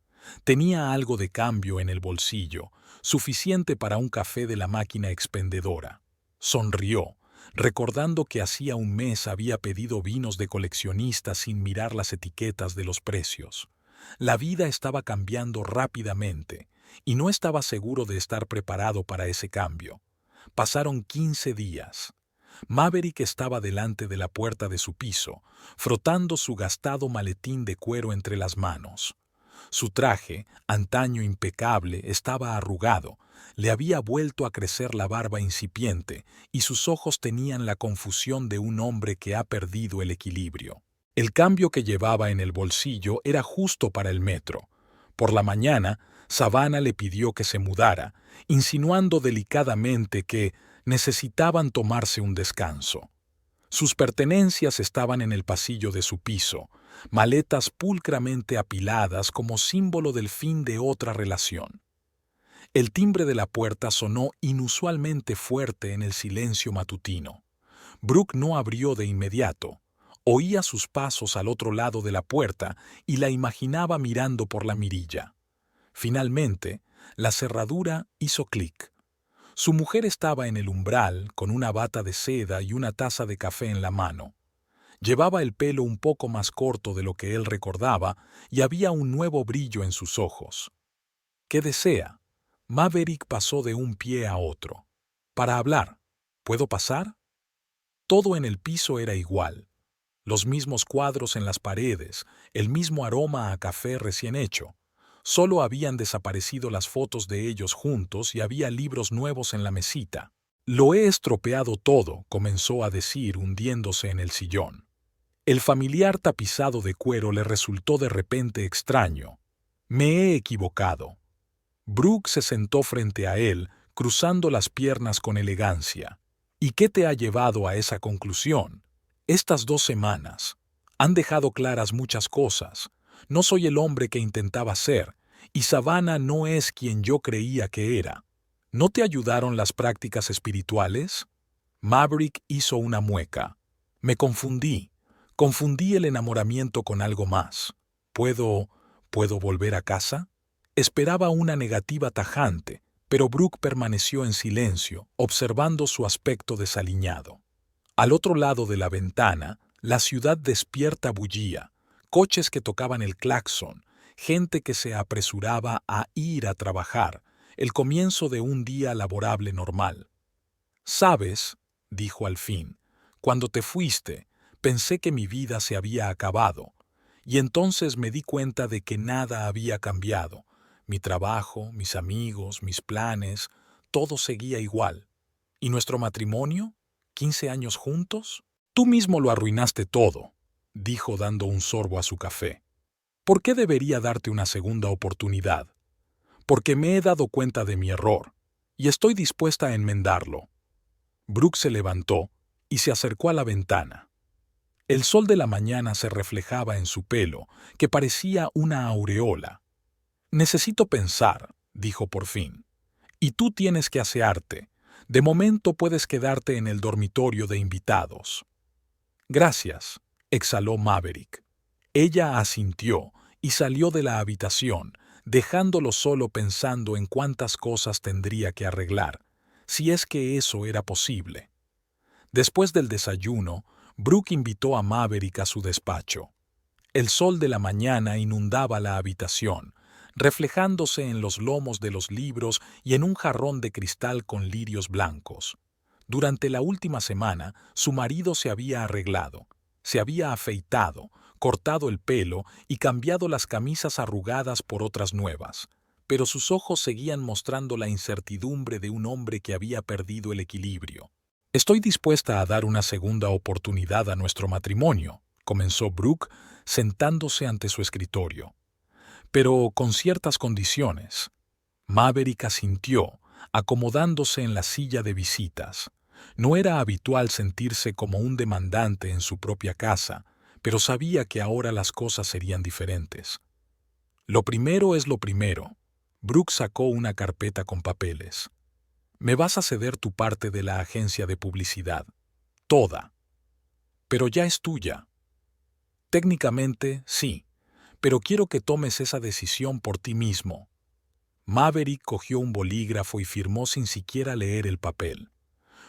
Tenía algo de cambio en el bolsillo, suficiente para un café de la máquina expendedora. Sonrió, recordando que hacía un mes había pedido vinos de coleccionista sin mirar las etiquetas de los precios. La vida estaba cambiando rápidamente, y no estaba seguro de estar preparado para ese cambio. Pasaron 15 días. Maverick estaba delante de la puerta de su piso, frotando su gastado maletín de cuero entre las manos. Su traje, antaño impecable, estaba arrugado, le había vuelto a crecer la barba incipiente y sus ojos tenían la confusión de un hombre que ha perdido el equilibrio. El cambio que llevaba en el bolsillo era justo para el metro. Por la mañana, Savannah le pidió que se mudara, insinuando delicadamente que necesitaban tomarse un descanso. Sus pertenencias estaban en el pasillo de su piso, maletas pulcramente apiladas como símbolo del fin de otra relación. El timbre de la puerta sonó inusualmente fuerte en el silencio matutino. Brooke no abrió de inmediato. Oía sus pasos al otro lado de la puerta y la imaginaba mirando por la mirilla. Finalmente, la cerradura hizo clic. Su mujer estaba en el umbral, con una bata de seda y una taza de café en la mano. Llevaba el pelo un poco más corto de lo que él recordaba y había un nuevo brillo en sus ojos. «¿Qué desea?» Maverick pasó de un pie a otro. «Para hablar. ¿Puedo pasar?» Todo en el piso era igual. Los mismos cuadros en las paredes, el mismo aroma a café recién hecho. Solo habían desaparecido las fotos de ellos juntos y había libros nuevos en la mesita. «Lo he estropeado todo», comenzó a decir, hundiéndose en el sillón. El familiar tapizado de cuero le resultó de repente extraño. «Me he equivocado». Brooke se sentó frente a él, cruzando las piernas con elegancia. «¿Y qué te ha llevado a esa conclusión?» «Estas 2 semanas. Han dejado claras muchas cosas. No soy el hombre que intentaba ser, y Savannah no es quien yo creía que era. ¿No te ayudaron las prácticas espirituales?» Maverick hizo una mueca. «Me confundí. Confundí el enamoramiento con algo más. ¿Puedo volver a casa?» Esperaba una negativa tajante, pero Brooke permaneció en silencio, observando su aspecto desaliñado. Al otro lado de la ventana, la ciudad despierta bullía, coches que tocaban el claxon, gente que se apresuraba a ir a trabajar, el comienzo de un día laborable normal. «¿Sabes?», dijo al fin, «cuando te fuiste, pensé que mi vida se había acabado, y entonces me di cuenta de que nada había cambiado. Mi trabajo, mis amigos, mis planes, todo seguía igual. ¿Y nuestro matrimonio? ¿15 años juntos? Tú mismo lo arruinaste todo», dijo dando un sorbo a su café. «¿Por qué debería darte una segunda oportunidad? Porque me he dado cuenta de mi error, y estoy dispuesta a enmendarlo». Brooke se levantó y se acercó a la ventana. El sol de la mañana se reflejaba en su pelo, que parecía una aureola. «Necesito pensar», dijo por fin. «Y tú tienes que asearte. De momento puedes quedarte en el dormitorio de invitados». «Gracias», exhaló Maverick. Ella asintió y salió de la habitación, dejándolo solo pensando en cuántas cosas tendría que arreglar, si es que eso era posible. Después del desayuno, Brooke invitó a Maverick a su despacho. El sol de la mañana inundaba la habitación, reflejándose en los lomos de los libros y en un jarrón de cristal con lirios blancos. Durante la última semana, su marido se había arreglado, se había afeitado, cortado el pelo y cambiado las camisas arrugadas por otras nuevas, pero sus ojos seguían mostrando la incertidumbre de un hombre que había perdido el equilibrio. «Estoy dispuesta a dar una segunda oportunidad a nuestro matrimonio», comenzó Brooke, sentándose ante su escritorio. «Pero con ciertas condiciones». Maverick asintió, acomodándose en la silla de visitas. No era habitual sentirse como un demandante en su propia casa, pero sabía que ahora las cosas serían diferentes. Lo primero es lo primero. Brooke sacó una carpeta con papeles. Me vas a ceder tu parte de la agencia de publicidad. Toda. Pero ya es tuya. Técnicamente, sí, pero quiero que tomes esa decisión por ti mismo. Maverick cogió un bolígrafo y firmó sin siquiera leer el papel.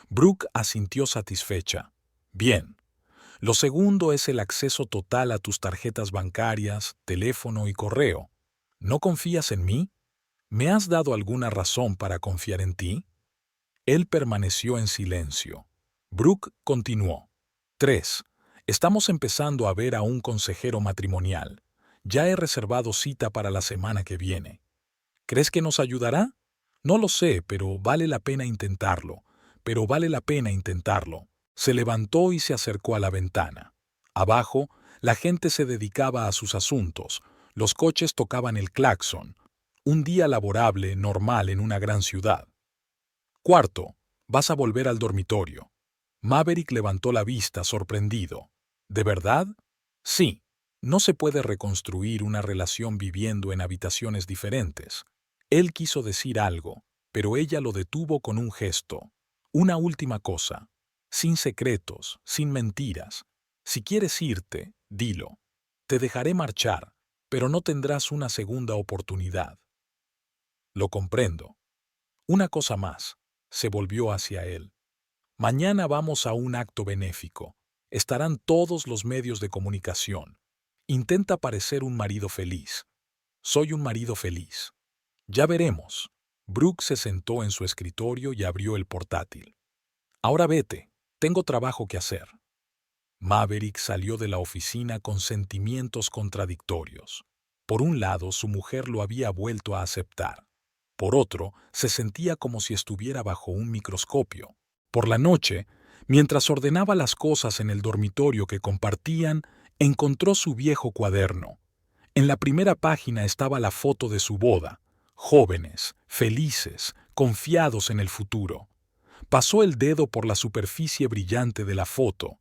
Brooke asintió satisfecha. Bien. Lo segundo es el acceso total a tus tarjetas bancarias, teléfono y correo. ¿No confías en mí? ¿Me has dado alguna razón para confiar en ti? Él permaneció en silencio. Brooke continuó. 3. Estamos empezando a ver a un consejero matrimonial. Ya he reservado cita para la semana que viene. ¿Crees que nos ayudará? No lo sé, pero vale la pena intentarlo. Se levantó y se acercó a la ventana. Abajo, la gente se dedicaba a sus asuntos. Los coches tocaban el claxon. Un día laborable, normal en una gran ciudad. Cuarto, vas a volver al dormitorio. Maverick levantó la vista, sorprendido. ¿De verdad? Sí. No se puede reconstruir una relación viviendo en habitaciones diferentes. Él quiso decir algo, pero ella lo detuvo con un gesto. Una última cosa. Sin secretos, sin mentiras. Si quieres irte, dilo. Te dejaré marchar, pero no tendrás una segunda oportunidad. Lo comprendo. Una cosa más. Se volvió hacia él. Mañana vamos a un acto benéfico. Estarán todos los medios de comunicación. Intenta parecer un marido feliz. Soy un marido feliz. Ya veremos. Brooke se sentó en su escritorio y abrió el portátil. Ahora vete. Tengo trabajo que hacer. Maverick salió de la oficina con sentimientos contradictorios. Por un lado, su mujer lo había vuelto a aceptar. Por otro, se sentía como si estuviera bajo un microscopio. Por la noche, mientras ordenaba las cosas en el dormitorio que compartían, encontró su viejo cuaderno. En la primera página estaba la foto de su boda. Jóvenes, felices, confiados en el futuro. Pasó el dedo por la superficie brillante de la foto.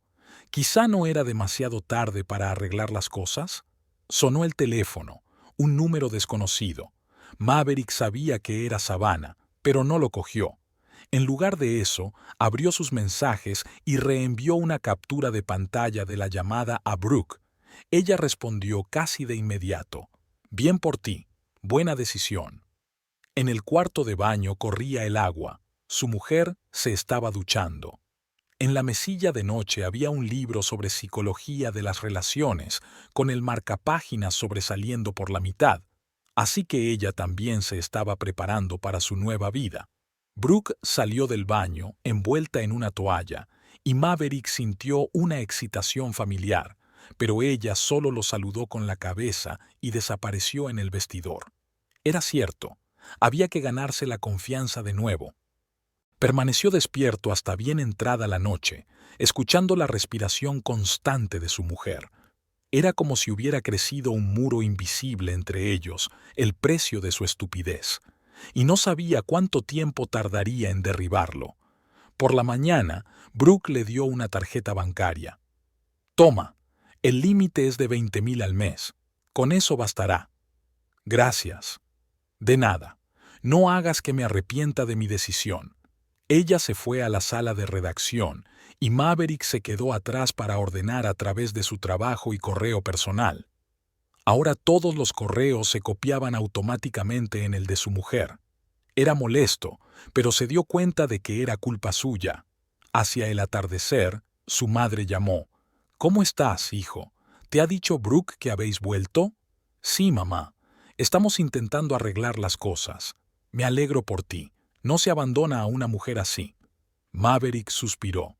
¿Quizá no era demasiado tarde para arreglar las cosas? Sonó el teléfono, un número desconocido. Maverick sabía que era Savannah, pero no lo cogió. En lugar de eso, abrió sus mensajes y reenvió una captura de pantalla de la llamada a Brooke. Ella respondió casi de inmediato. Bien por ti, buena decisión. En el cuarto de baño corría el agua. Su mujer se estaba duchando. En la mesilla de noche había un libro sobre psicología de las relaciones, con el marcapáginas sobresaliendo por la mitad. Así que ella también se estaba preparando para su nueva vida. Brooke salió del baño, envuelta en una toalla, y Maverick sintió una excitación familiar, pero ella solo lo saludó con la cabeza y desapareció en el vestidor. Era cierto, había que ganarse la confianza de nuevo. Permaneció despierto hasta bien entrada la noche, escuchando la respiración constante de su mujer. Era como si hubiera crecido un muro invisible entre ellos, el precio de su estupidez, y no sabía cuánto tiempo tardaría en derribarlo. Por la mañana, Brooke le dio una tarjeta bancaria. Toma, el límite es de 20,000 al mes. Con eso bastará. Gracias. De nada. No hagas que me arrepienta de mi decisión. Ella se fue a la sala de redacción y Maverick se quedó atrás para ordenar a través de su trabajo y correo personal. Ahora todos los correos se copiaban automáticamente en el de su mujer. Era molesto, pero se dio cuenta de que era culpa suya. Hacia el atardecer, su madre llamó. «¿Cómo estás, hijo? ¿Te ha dicho Brooke que habéis vuelto?» «Sí, mamá. Estamos intentando arreglar las cosas. Me alegro por ti. No se abandona a una mujer así». Maverick suspiró.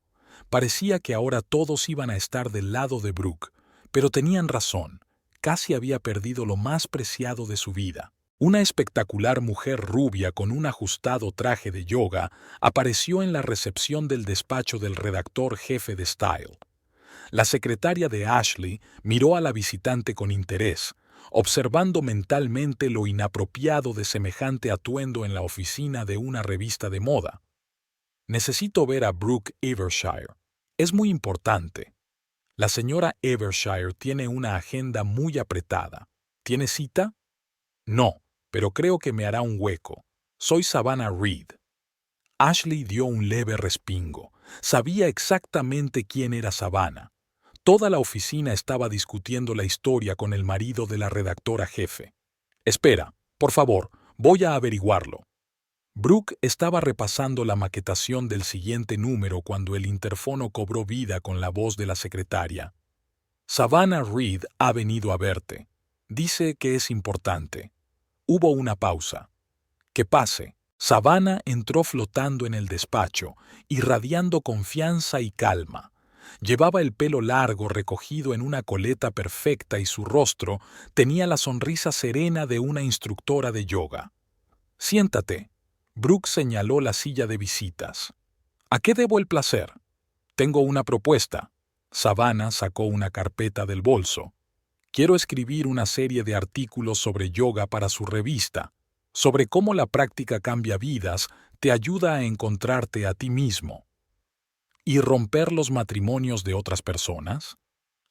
Parecía que ahora todos iban a estar del lado de Brooke, pero tenían razón. Casi había perdido lo más preciado de su vida. Una espectacular mujer rubia con un ajustado traje de yoga apareció en la recepción del despacho del redactor jefe de Style. La secretaria de Ashley miró a la visitante con interés, observando mentalmente lo inapropiado de semejante atuendo en la oficina de una revista de moda. Necesito ver a Brooke Evershire. Es muy importante. La señora Evershire tiene una agenda muy apretada. ¿Tiene cita? No, pero creo que me hará un hueco. Soy Savannah Reed. Ashley dio un leve respingo. Sabía exactamente quién era Savannah. Toda la oficina estaba discutiendo la historia con el marido de la redactora jefe. Espera, por favor, voy a averiguarlo. Brooke estaba repasando la maquetación del siguiente número cuando el interfono cobró vida con la voz de la secretaria. Savannah Reed ha venido a verte. Dice que es importante. Hubo una pausa. Que pase. Savannah entró flotando en el despacho, irradiando confianza y calma. Llevaba el pelo largo recogido en una coleta perfecta y su rostro tenía la sonrisa serena de una instructora de yoga. Siéntate. Brooke señaló la silla de visitas. ¿A qué debo el placer? Tengo una propuesta. Savannah sacó una carpeta del bolso. Quiero escribir una serie de artículos sobre yoga para su revista, sobre cómo la práctica cambia vidas, te ayuda a encontrarte a ti mismo. ¿Y romper los matrimonios de otras personas?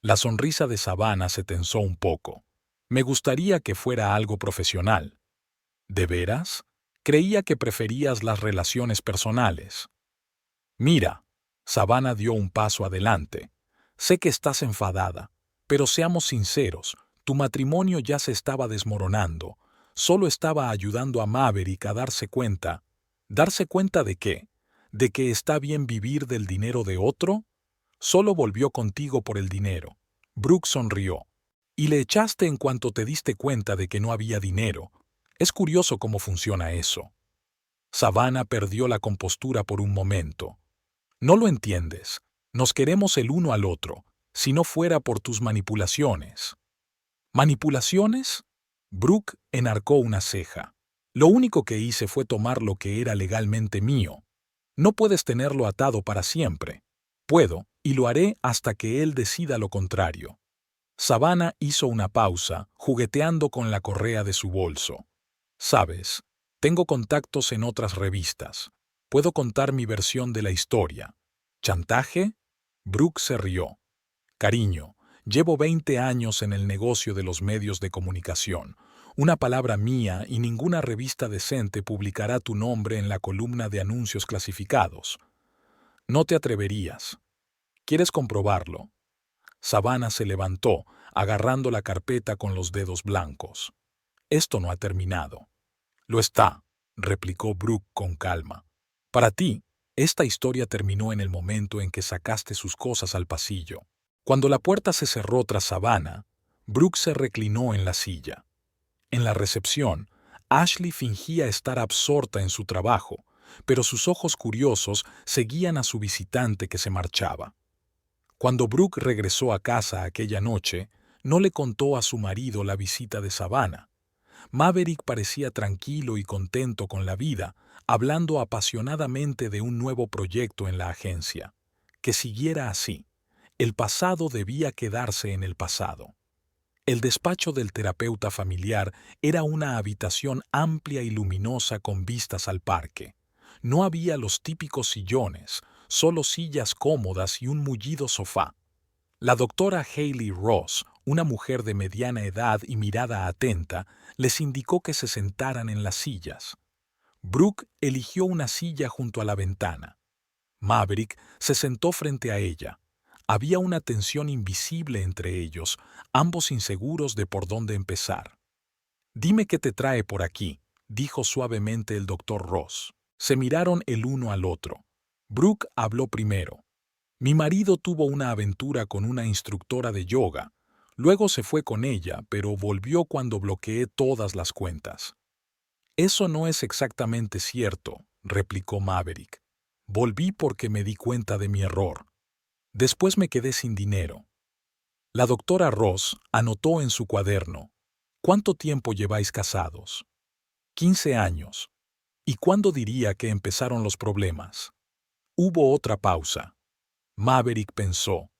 La sonrisa de Savannah se tensó un poco. Me gustaría que fuera algo profesional. ¿De veras? Creía que preferías las relaciones personales. Mira, Savannah dio un paso adelante. Sé que estás enfadada, pero seamos sinceros, tu matrimonio ya se estaba desmoronando. Solo estaba ayudando a Maverick a darse cuenta. ¿Darse cuenta de qué? ¿De que está bien vivir del dinero de otro? Solo volvió contigo por el dinero. Brooke sonrió. Y le echaste en cuanto te diste cuenta de que no había dinero. Es curioso cómo funciona eso. Savannah perdió la compostura por un momento. No lo entiendes. Nos queremos el uno al otro, si no fuera por tus manipulaciones. ¿Manipulaciones? Brooke enarcó una ceja. Lo único que hice fue tomar lo que era legalmente mío. No puedes tenerlo atado para siempre. Puedo, y lo haré hasta que él decida lo contrario. Savannah hizo una pausa, jugueteando con la correa de su bolso. Sabes, tengo contactos en otras revistas. Puedo contar mi versión de la historia. ¿Chantaje? Brooke se rió. Cariño, llevo 20 años en el negocio de los medios de comunicación. Una palabra mía y ninguna revista decente publicará tu nombre en la columna de anuncios clasificados. No te atreverías. ¿Quieres comprobarlo? Savannah se levantó, agarrando la carpeta con los dedos blancos. Esto no ha terminado. Lo está, replicó Brooke con calma. Para ti, esta historia terminó en el momento en que sacaste sus cosas al pasillo. Cuando la puerta se cerró tras Savannah, Brooke se reclinó en la silla. En la recepción, Ashley fingía estar absorta en su trabajo, pero sus ojos curiosos seguían a su visitante que se marchaba. Cuando Brooke regresó a casa aquella noche, no le contó a su marido la visita de Savannah. Maverick parecía tranquilo y contento con la vida, hablando apasionadamente de un nuevo proyecto en la agencia. Que siguiera así. El pasado debía quedarse en el pasado. El despacho del terapeuta familiar era una habitación amplia y luminosa con vistas al parque. No había los típicos sillones, solo sillas cómodas y un mullido sofá. La doctora Hayley Ross, una mujer de mediana edad y mirada atenta, les indicó que se sentaran en las sillas. Brooke eligió una silla junto a la ventana. Maverick se sentó frente a ella. Había una tensión invisible entre ellos, ambos inseguros de por dónde empezar. «Dime qué te trae por aquí», dijo suavemente el doctor Ross. Se miraron el uno al otro. Brooke habló primero. «Mi marido tuvo una aventura con una instructora de yoga. Luego se fue con ella, pero volvió cuando bloqueé todas las cuentas». «Eso no es exactamente cierto», replicó Maverick. «Volví porque me di cuenta de mi error. Después me quedé sin dinero». La doctora Ross anotó en su cuaderno. «¿Cuánto tiempo lleváis casados?» 15 años. ¿Y cuándo diría que empezaron los problemas? Hubo otra pausa. Maverick pensó.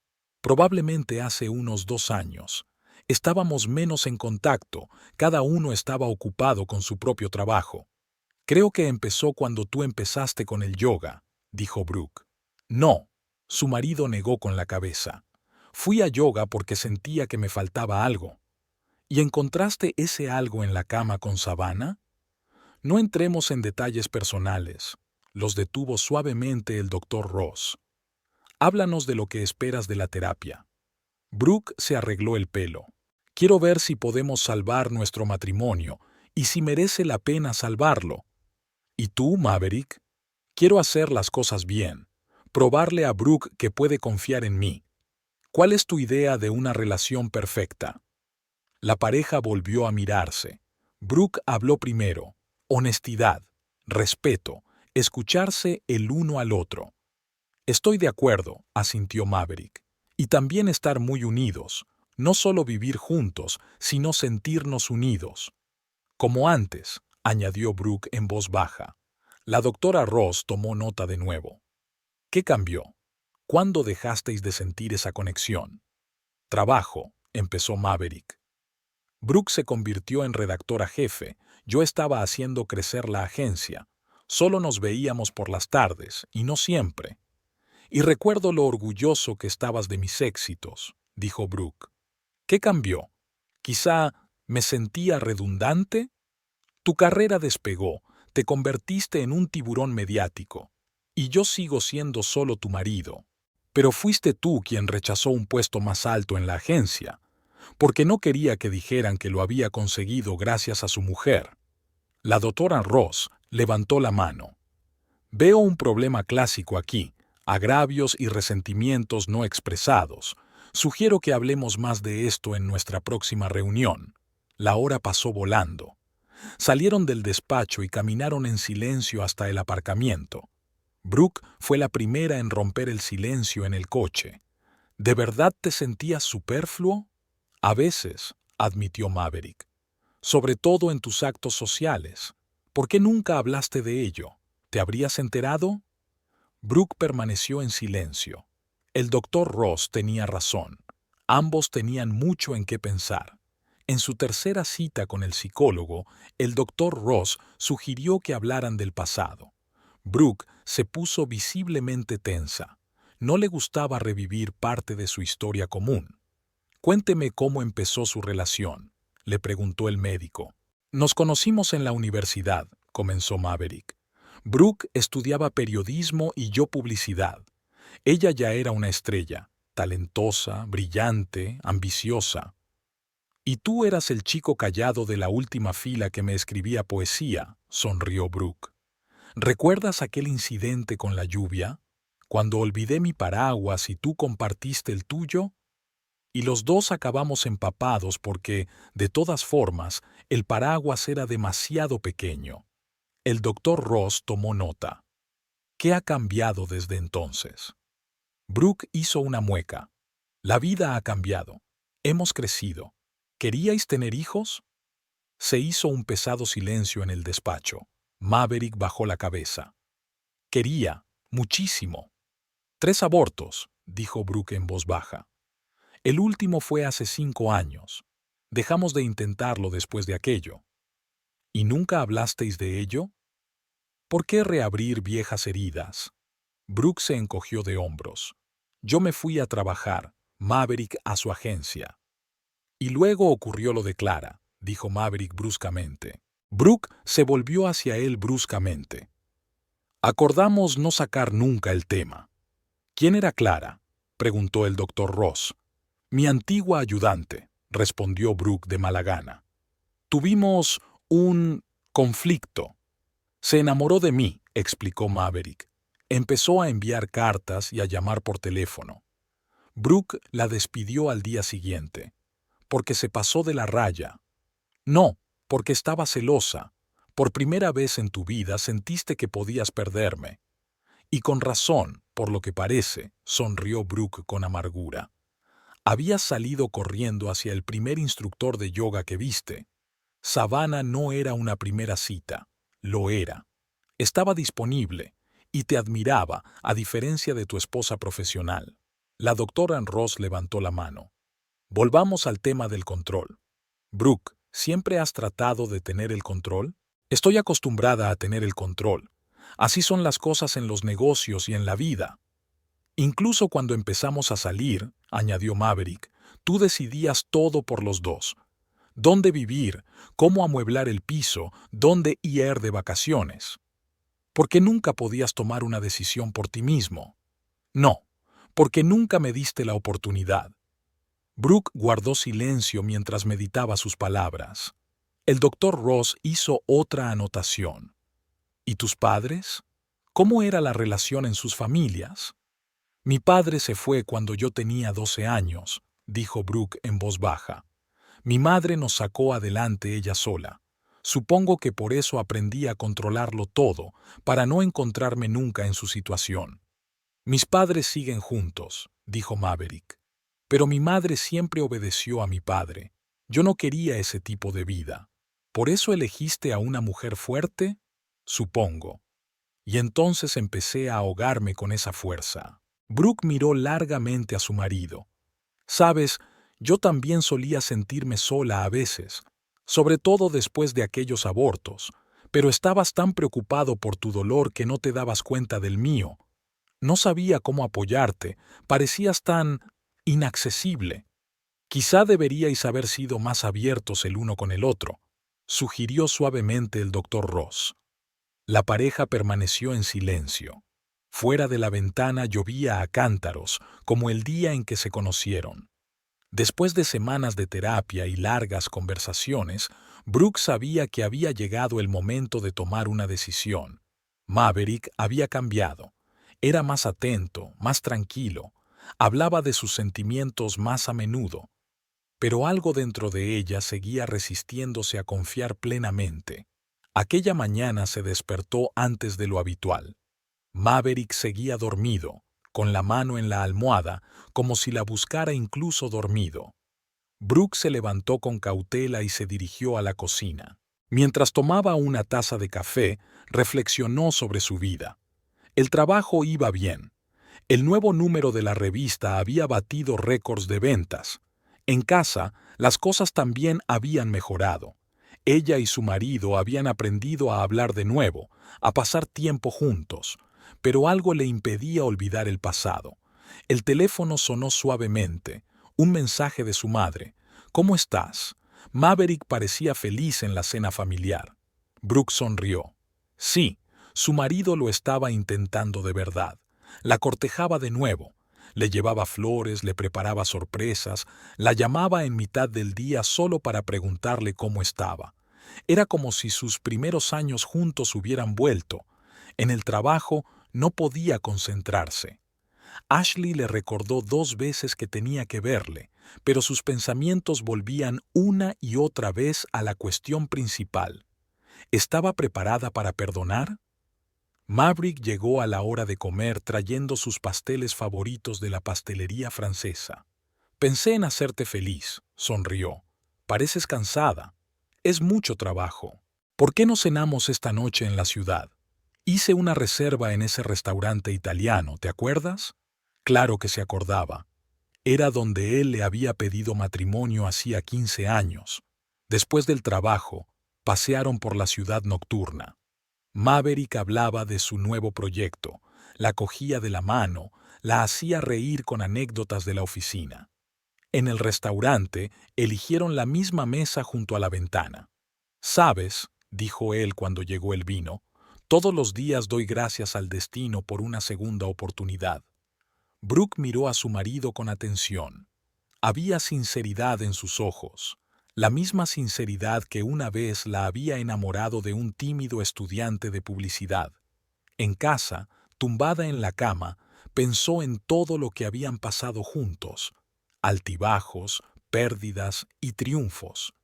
Probablemente hace unos 2 años. Estábamos menos en contacto, cada uno estaba ocupado con su propio trabajo. Creo que empezó cuando tú empezaste con el yoga. dijo Brooke. No, su marido negó con la cabeza. Fui a yoga porque sentía que me faltaba algo. ¿Y encontraste ese algo en la cama con Savannah? No entremos en detalles personales. Los detuvo suavemente el doctor Ross. Háblanos de lo que esperas de la terapia. Brooke se arregló el pelo. Quiero ver si podemos salvar nuestro matrimonio y si merece la pena salvarlo. ¿Y tú, Maverick? Quiero hacer las cosas bien. Probarle a Brooke que puede confiar en mí. ¿Cuál es tu idea de una relación perfecta? La pareja volvió a mirarse. Brooke habló primero. Honestidad, respeto, escucharse el uno al otro. Estoy de acuerdo, asintió Maverick. Y también estar muy unidos. No solo vivir juntos, sino sentirnos unidos. Como antes, añadió Brooke en voz baja. La doctora Ross tomó nota de nuevo. ¿Qué cambió? ¿Cuándo dejasteis de sentir esa conexión? Trabajo, empezó Maverick. Brooke se convirtió en redactora jefe. Yo estaba haciendo crecer la agencia. Solo nos veíamos por las tardes, y no siempre. Y recuerdo lo orgulloso que estabas de mis éxitos, dijo Brooke. ¿Qué cambió? ¿Quizá me sentía redundante? Tu carrera despegó, te convertiste en un tiburón mediático. Y yo sigo siendo solo tu marido. Pero fuiste tú quien rechazó un puesto más alto en la agencia, porque no quería que dijeran que lo había conseguido gracias a su mujer. La doctora Ross levantó la mano. Veo un problema clásico aquí, agravios y resentimientos no expresados. Sugiero que hablemos más de esto en nuestra próxima reunión. La hora pasó volando. Salieron del despacho y caminaron en silencio hasta el aparcamiento. Brooke fue la primera en romper el silencio en el coche. ¿De verdad te sentías superfluo? A veces, admitió Maverick. Sobre todo en tus actos sociales. ¿Por qué nunca hablaste de ello? ¿Te habrías enterado? Brooke permaneció en silencio. El doctor Ross tenía razón. Ambos tenían mucho en qué pensar. En su tercera cita con el psicólogo, el doctor Ross sugirió que hablaran del pasado. Brooke se puso visiblemente tensa. No le gustaba revivir parte de su historia común. Cuénteme cómo empezó su relación, le preguntó el médico. Nos conocimos en la universidad, comenzó Maverick. Brooke estudiaba periodismo y yo publicidad. Ella ya era una estrella, talentosa, brillante, ambiciosa. Y tú eras el chico callado de la última fila que me escribía poesía, sonrió Brooke. ¿Recuerdas aquel incidente con la lluvia? Cuando olvidé mi paraguas y tú compartiste el tuyo. Y los dos acabamos empapados porque, de todas formas, el paraguas era demasiado pequeño. El doctor Ross tomó nota. ¿Qué ha cambiado desde entonces? Brooke hizo una mueca. La vida ha cambiado. Hemos crecido. ¿Queríais tener hijos? Se hizo un pesado silencio en el despacho. Maverick bajó la cabeza. Quería, muchísimo. 3 abortos, dijo Brooke en voz baja. El último fue hace 5 años. Dejamos de intentarlo después de aquello. ¿Y nunca hablasteis de ello? ¿Por qué reabrir viejas heridas? Brooke se encogió de hombros. Yo me fui a trabajar, Maverick a su agencia. Y luego ocurrió lo de Clara, dijo Maverick bruscamente. Brooke se volvió hacia él bruscamente. Acordamos no sacar nunca el tema. ¿Quién era Clara? Preguntó el doctor Ross. Mi antigua ayudante, respondió Brooke de mala gana. Tuvimos un conflicto. Se enamoró de mí, explicó Maverick. Empezó a enviar cartas y a llamar por teléfono. Brooke la despidió al día siguiente, porque se pasó de la raya. No, porque estaba celosa. Por primera vez en tu vida sentiste que podías perderme. Y con razón, por lo que parece, sonrió Brooke con amargura. Habías salido corriendo hacia el primer instructor de yoga que viste. Savannah no era una primera cita, lo era. Estaba disponible y te admiraba, a diferencia de tu esposa profesional. La doctora Ross levantó la mano. Volvamos al tema del control. Brooke, ¿siempre has tratado de tener el control? Estoy acostumbrada a tener el control. Así son las cosas en los negocios y en la vida. Incluso cuando empezamos a salir, añadió Maverick, tú decidías todo por los dos. Dónde vivir, cómo amueblar el piso, dónde ir de vacaciones. Porque nunca podías tomar una decisión por ti mismo. No, porque nunca me diste la oportunidad. Brooke guardó silencio mientras meditaba sus palabras. El doctor Ross hizo otra anotación. ¿Y tus padres? ¿Cómo era la relación en sus familias? Mi padre se fue cuando yo tenía 12 años, dijo Brooke en voz baja. Mi madre nos sacó adelante ella sola. Supongo que por eso aprendí a controlarlo todo, para no encontrarme nunca en su situación. Mis padres siguen juntos, dijo Maverick. Pero mi madre siempre obedeció a mi padre. Yo no quería ese tipo de vida. ¿Por eso elegiste a una mujer fuerte? Supongo. Y entonces empecé a ahogarme con esa fuerza. Brooke miró largamente a su marido. Sabes, yo también solía sentirme sola a veces, sobre todo después de aquellos abortos, pero estabas tan preocupado por tu dolor que no te dabas cuenta del mío. No sabía cómo apoyarte, parecías tan inaccesible. Quizá deberíais haber sido más abiertos el uno con el otro, sugirió suavemente el doctor Ross. La pareja permaneció en silencio. Fuera de la ventana llovía a cántaros, como el día en que se conocieron. Después de semanas de terapia y largas conversaciones, Brooke sabía que había llegado el momento de tomar una decisión. Maverick había cambiado. Era más atento, más tranquilo. Hablaba de sus sentimientos más a menudo. Pero algo dentro de ella seguía resistiéndose a confiar plenamente. Aquella mañana se despertó antes de lo habitual. Maverick seguía dormido, con la mano en la almohada, como si la buscara incluso dormido. Brooke se levantó con cautela y se dirigió a la cocina. Mientras tomaba una taza de café, reflexionó sobre su vida. El trabajo iba bien. El nuevo número de la revista había batido récords de ventas. En casa, las cosas también habían mejorado. Ella y su marido habían aprendido a hablar de nuevo, a pasar tiempo juntos, pero algo le impedía olvidar el pasado. El teléfono sonó suavemente, un mensaje de su madre. ¿Cómo estás? Maverick parecía feliz en la cena familiar. Brooke sonrió. Sí, su marido lo estaba intentando de verdad. La cortejaba de nuevo. Le llevaba flores, le preparaba sorpresas, la llamaba en mitad del día solo para preguntarle cómo estaba. Era como si sus primeros años juntos hubieran vuelto. En el trabajo no podía concentrarse. Ashley le recordó 2 veces que tenía que verle, pero sus pensamientos volvían una y otra vez a la cuestión principal. ¿Estaba preparada para perdonar? Maverick llegó a la hora de comer trayendo sus pasteles favoritos de la pastelería francesa. Pensé en hacerte feliz, sonrió. Pareces cansada. Es mucho trabajo. ¿Por qué no cenamos esta noche en la ciudad? Hice una reserva en ese restaurante italiano, ¿te acuerdas? Claro que se acordaba. Era donde él le había pedido matrimonio hacía 15 años. Después del trabajo, pasearon por la ciudad nocturna. Maverick hablaba de su nuevo proyecto, la cogía de la mano, la hacía reír con anécdotas de la oficina. En el restaurante eligieron la misma mesa junto a la ventana. «Sabes», dijo él cuando llegó el vino, «todos los días doy gracias al destino por una segunda oportunidad». Brooke miró a su marido con atención. Había sinceridad en sus ojos, la misma sinceridad que una vez la había enamorado de un tímido estudiante de publicidad. En casa, tumbada en la cama, pensó en todo lo que habían pasado juntos, altibajos, pérdidas y triunfos.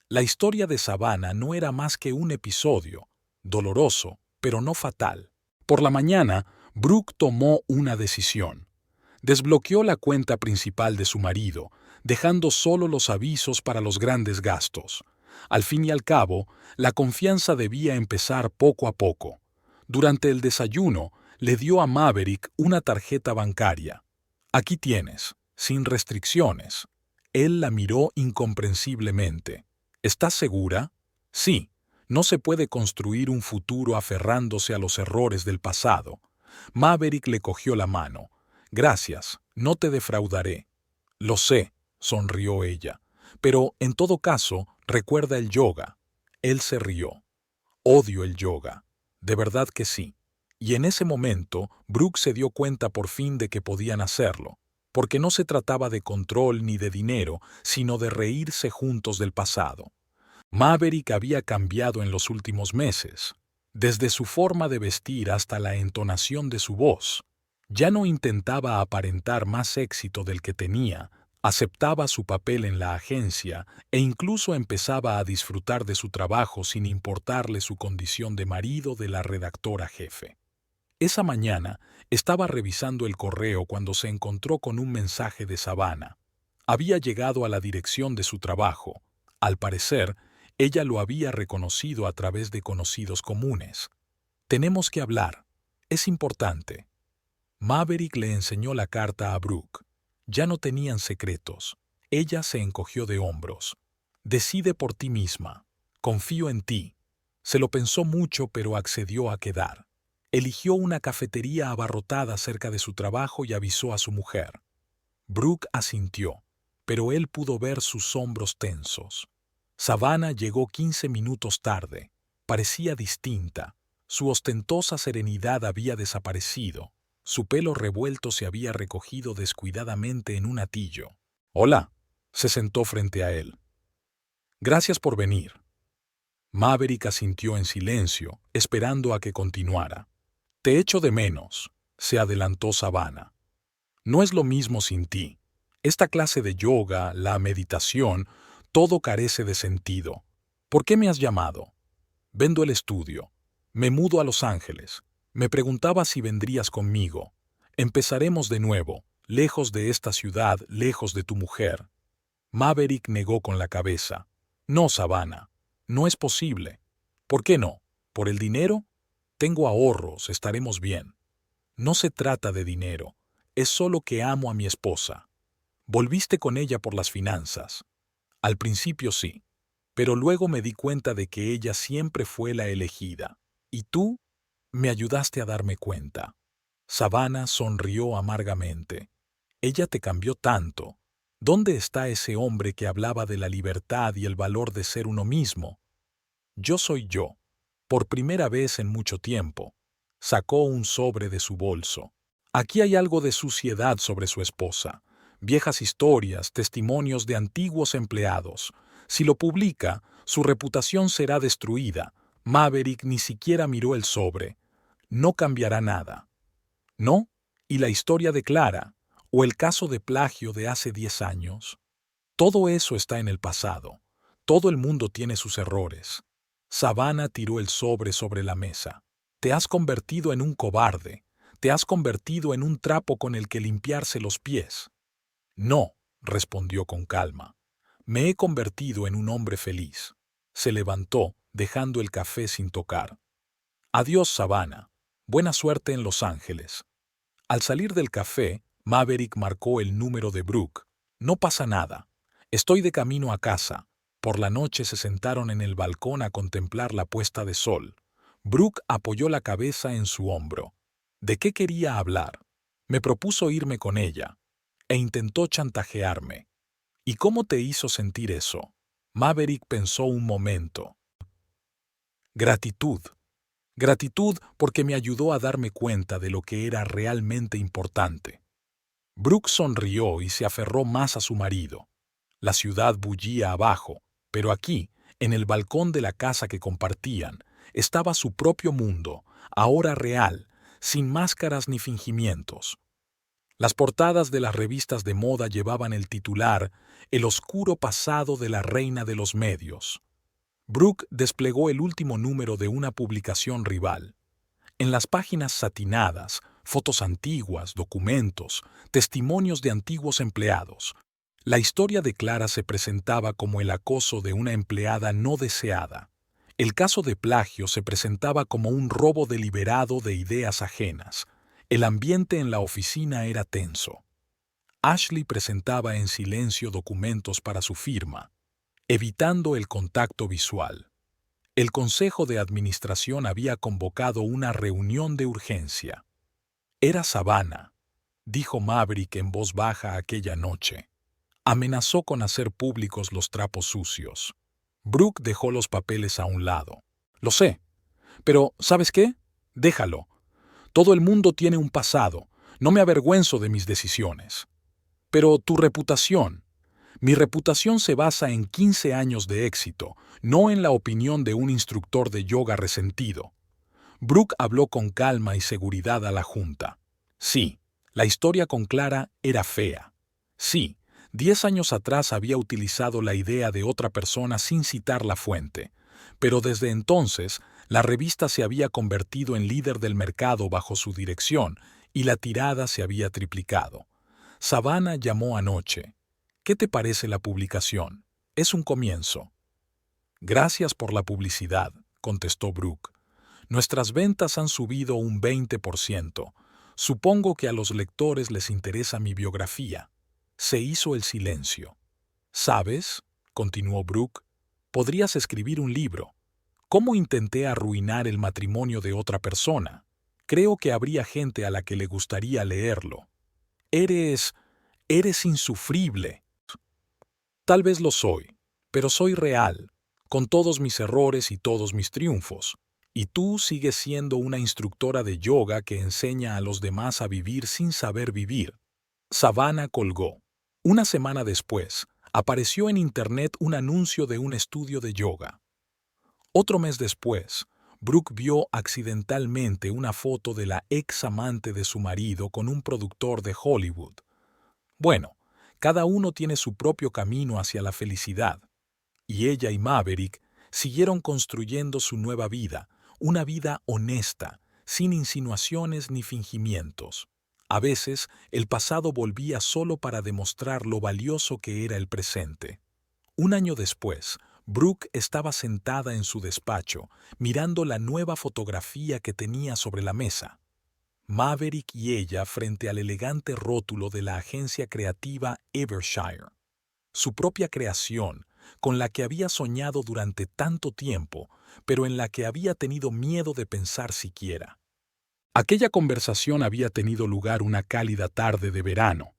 La historia de Savannah no era más que un episodio, doloroso, pero no fatal. Por la mañana, Brooke tomó una decisión. Desbloqueó la cuenta principal de su marido, dejando solo los avisos para los grandes gastos. Al fin y al cabo, la confianza debía empezar poco a poco. Durante el desayuno, le dio a Maverick una tarjeta bancaria. «Aquí tienes, sin restricciones». Él la miró incomprensiblemente. «¿Estás segura?» «Sí, No se puede construir un futuro aferrándose a los errores del pasado. Maverick le cogió la mano. Gracias, no te defraudaré. Lo sé, sonrió ella. Pero, en todo caso, recuerda el yoga. Él se rió. Odio el yoga. De verdad que sí. Y en ese momento, Brooke se dio cuenta por fin de que podían hacerlo, porque no se trataba de control ni de dinero, sino de reírse juntos del pasado. Maverick había cambiado en los últimos meses, desde su forma de vestir hasta la entonación de su voz. Ya no intentaba aparentar más éxito del que tenía, aceptaba su papel en la agencia e incluso empezaba a disfrutar de su trabajo sin importarle su condición de marido de la redactora jefe. Esa mañana estaba revisando el correo cuando se encontró con un mensaje de Savannah. Había llegado a la dirección de su trabajo. Al parecer, ella lo había reconocido a través de conocidos comunes. Tenemos que hablar. Es importante. Maverick le enseñó la carta a Brooke. Ya no tenían secretos. Ella se encogió de hombros. Decide por ti misma. Confío en ti. Se lo pensó mucho, pero accedió a quedar. Eligió una cafetería abarrotada cerca de su trabajo y avisó a su mujer. Brooke asintió, pero él pudo ver sus hombros tensos. Savannah llegó 15 minutos tarde. Parecía distinta. Su ostentosa serenidad había desaparecido. Su pelo revuelto se había recogido descuidadamente en un atillo. «Hola», se sentó frente a él. «Gracias por venir». Maverick asintió en silencio, esperando a que continuara. «Te echo de menos», se adelantó Savannah. «No es lo mismo sin ti. Esta clase de yoga, la meditación, todo carece de sentido. ¿Por qué me has llamado? Vendo el estudio. Me mudo a Los Ángeles. Me preguntaba si vendrías conmigo. Empezaremos de nuevo, lejos de esta ciudad, lejos de tu mujer». Maverick negó con la cabeza. «No, Savannah. No es posible». «¿Por qué no? ¿Por el dinero? Tengo ahorros, estaremos bien». «No se trata de dinero. Es solo que amo a mi esposa». «Volviste con ella por las finanzas». «Al principio sí, pero luego me di cuenta de que ella siempre fue la elegida. ¿Y tú?» «Me ayudaste a darme cuenta». Savannah sonrió amargamente. «Ella te cambió tanto. ¿Dónde está ese hombre que hablaba de la libertad y el valor de ser uno mismo?» «Yo soy yo. Por primera vez en mucho tiempo». Sacó un sobre de su bolso. «Aquí hay algo de suciedad sobre su esposa. Viejas historias, testimonios de antiguos empleados. Si lo publica, su reputación será destruida». Maverick ni siquiera miró el sobre. «No cambiará nada». «¿No? ¿Y la historia de Clara? ¿O el caso de plagio de hace 10 años? Todo eso está en el pasado. Todo el mundo tiene sus errores». Savannah tiró el sobre la mesa. «Te has convertido en un cobarde. Te has convertido en un trapo con el que limpiarse los pies». «No», respondió con calma. «Me he convertido en un hombre feliz». Se levantó, dejando el café sin tocar. «Adiós, Savannah. Buena suerte en Los Ángeles». Al salir del café, Maverick marcó el número de Brooke. «No pasa nada. Estoy de camino a casa». Por la noche se sentaron en el balcón a contemplar la puesta de sol. Brooke apoyó la cabeza en su hombro. ¿De qué quería hablar? Me propuso irme con ella, e intentó chantajearme. ¿Y cómo te hizo sentir eso? Maverick pensó un momento. Gratitud. Gratitud porque me ayudó a darme cuenta de lo que era realmente importante. Brooke sonrió y se aferró más a su marido. La ciudad bullía abajo, pero aquí, en el balcón de la casa que compartían, estaba su propio mundo, ahora real, sin máscaras ni fingimientos. Las portadas de las revistas de moda llevaban el titular «El oscuro pasado de la reina de los medios». Brooke desplegó el último número de una publicación rival. En las páginas satinadas, fotos antiguas, documentos, testimonios de antiguos empleados. La historia de Clara se presentaba como el acoso de una empleada no deseada. El caso de plagio se presentaba como un robo deliberado de ideas ajenas. El ambiente en la oficina era tenso. Ashley presentaba en silencio documentos para su firma, evitando el contacto visual. El Consejo de Administración había convocado una reunión de urgencia. Era Savannah, dijo Maverick en voz baja aquella noche. Amenazó con hacer públicos los trapos sucios. Brooke dejó los papeles a un lado. Lo sé, pero ¿sabes qué? Déjalo. Todo el mundo tiene un pasado. No me avergüenzo de mis decisiones. Pero tu reputación. Mi reputación se basa en 15 años de éxito, no en la opinión de un instructor de yoga resentido. Brooke habló con calma y seguridad a la junta. Sí, la historia con Clara era fea. Sí, 10 años atrás había utilizado la idea de otra persona sin citar la fuente. Pero desde entonces, la revista se había convertido en líder del mercado bajo su dirección y la tirada se había triplicado. Savannah llamó anoche. ¿Qué te parece la publicación? Es un comienzo. Gracias por la publicidad, contestó Brooke. Nuestras ventas han subido un 20%. Supongo que a los lectores les interesa mi biografía. Se hizo el silencio. ¿Sabes? Continuó Brooke. Podrías escribir un libro. ¿Cómo intenté arruinar el matrimonio de otra persona? Creo que habría gente a la que le gustaría leerlo. Eres insufrible. Tal vez lo soy, pero soy real, con todos mis errores y todos mis triunfos. Y tú sigues siendo una instructora de yoga que enseña a los demás a vivir sin saber vivir. Savannah colgó. Una semana después, apareció en Internet un anuncio de un estudio de yoga. Otro mes después, Brooke vio accidentalmente una foto de la ex amante de su marido con un productor de Hollywood. Bueno, cada uno tiene su propio camino hacia la felicidad. Y ella y Maverick siguieron construyendo su nueva vida, una vida honesta, sin insinuaciones ni fingimientos. A veces, el pasado volvía solo para demostrar lo valioso que era el presente. Un año después, Brooke estaba sentada en su despacho, mirando la nueva fotografía que tenía sobre la mesa. Maverick y ella frente al elegante rótulo de la agencia creativa Evershire. Su propia creación, con la que había soñado durante tanto tiempo, pero en la que había tenido miedo de pensar siquiera. Aquella conversación había tenido lugar una cálida tarde de verano.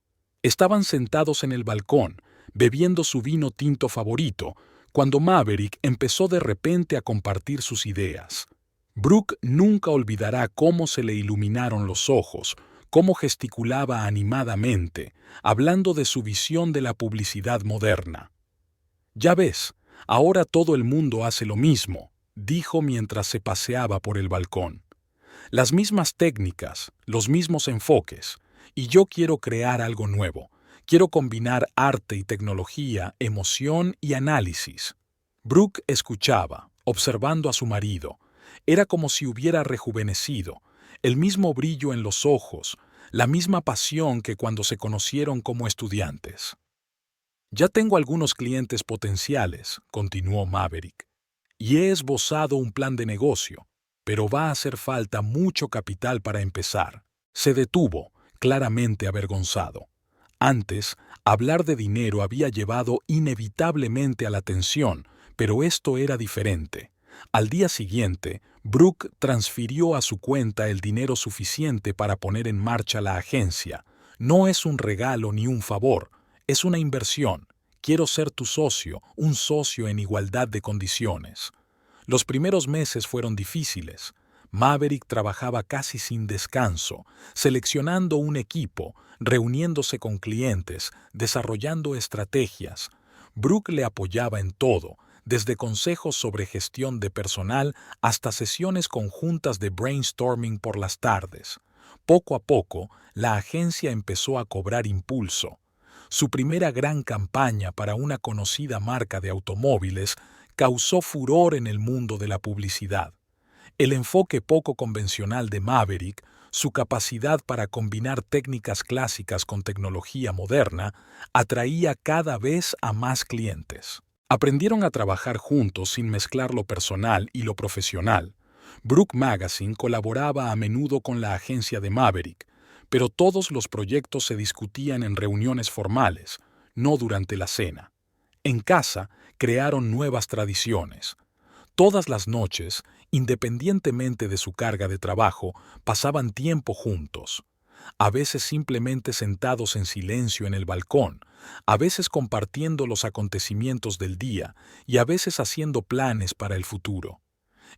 Estaban sentados en el balcón, bebiendo su vino tinto favorito, cuando Maverick empezó de repente a compartir sus ideas. Brooke nunca olvidará cómo se le iluminaron los ojos, cómo gesticulaba animadamente, hablando de su visión de la publicidad moderna. «Ya ves, ahora todo el mundo hace lo mismo», dijo mientras se paseaba por el balcón. «Las mismas técnicas, los mismos enfoques, y yo quiero crear algo nuevo. Quiero combinar arte y tecnología, emoción y análisis». Brooke escuchaba, observando a su marido. Era como si hubiera rejuvenecido, el mismo brillo en los ojos, la misma pasión que cuando se conocieron como estudiantes. «Ya tengo algunos clientes potenciales», continuó Maverick, «y he esbozado un plan de negocio, pero va a hacer falta mucho capital para empezar». Se detuvo, claramente avergonzado. Antes, hablar de dinero había llevado inevitablemente a la tensión, pero esto era diferente. Al día siguiente, Brooke transfirió a su cuenta el dinero suficiente para poner en marcha la agencia. «No es un regalo ni un favor, es una inversión. Quiero ser tu socio, un socio en igualdad de condiciones». Los primeros meses fueron difíciles. Maverick trabajaba casi sin descanso, seleccionando un equipo, reuniéndose con clientes, desarrollando estrategias. Brooke le apoyaba en todo, desde consejos sobre gestión de personal hasta sesiones conjuntas de brainstorming por las tardes. Poco a poco, la agencia empezó a cobrar impulso. Su primera gran campaña para una conocida marca de automóviles causó furor en el mundo de la publicidad. El enfoque poco convencional de Maverick, su capacidad para combinar técnicas clásicas con tecnología moderna, atraía cada vez a más clientes. Aprendieron a trabajar juntos sin mezclar lo personal y lo profesional. Brooke Magazine colaboraba a menudo con la agencia de Maverick, pero todos los proyectos se discutían en reuniones formales, no durante la cena. En casa, crearon nuevas tradiciones. Todas las noches, independientemente de su carga de trabajo, pasaban tiempo juntos. A veces simplemente sentados en silencio en el balcón, a veces compartiendo los acontecimientos del día y a veces haciendo planes para el futuro.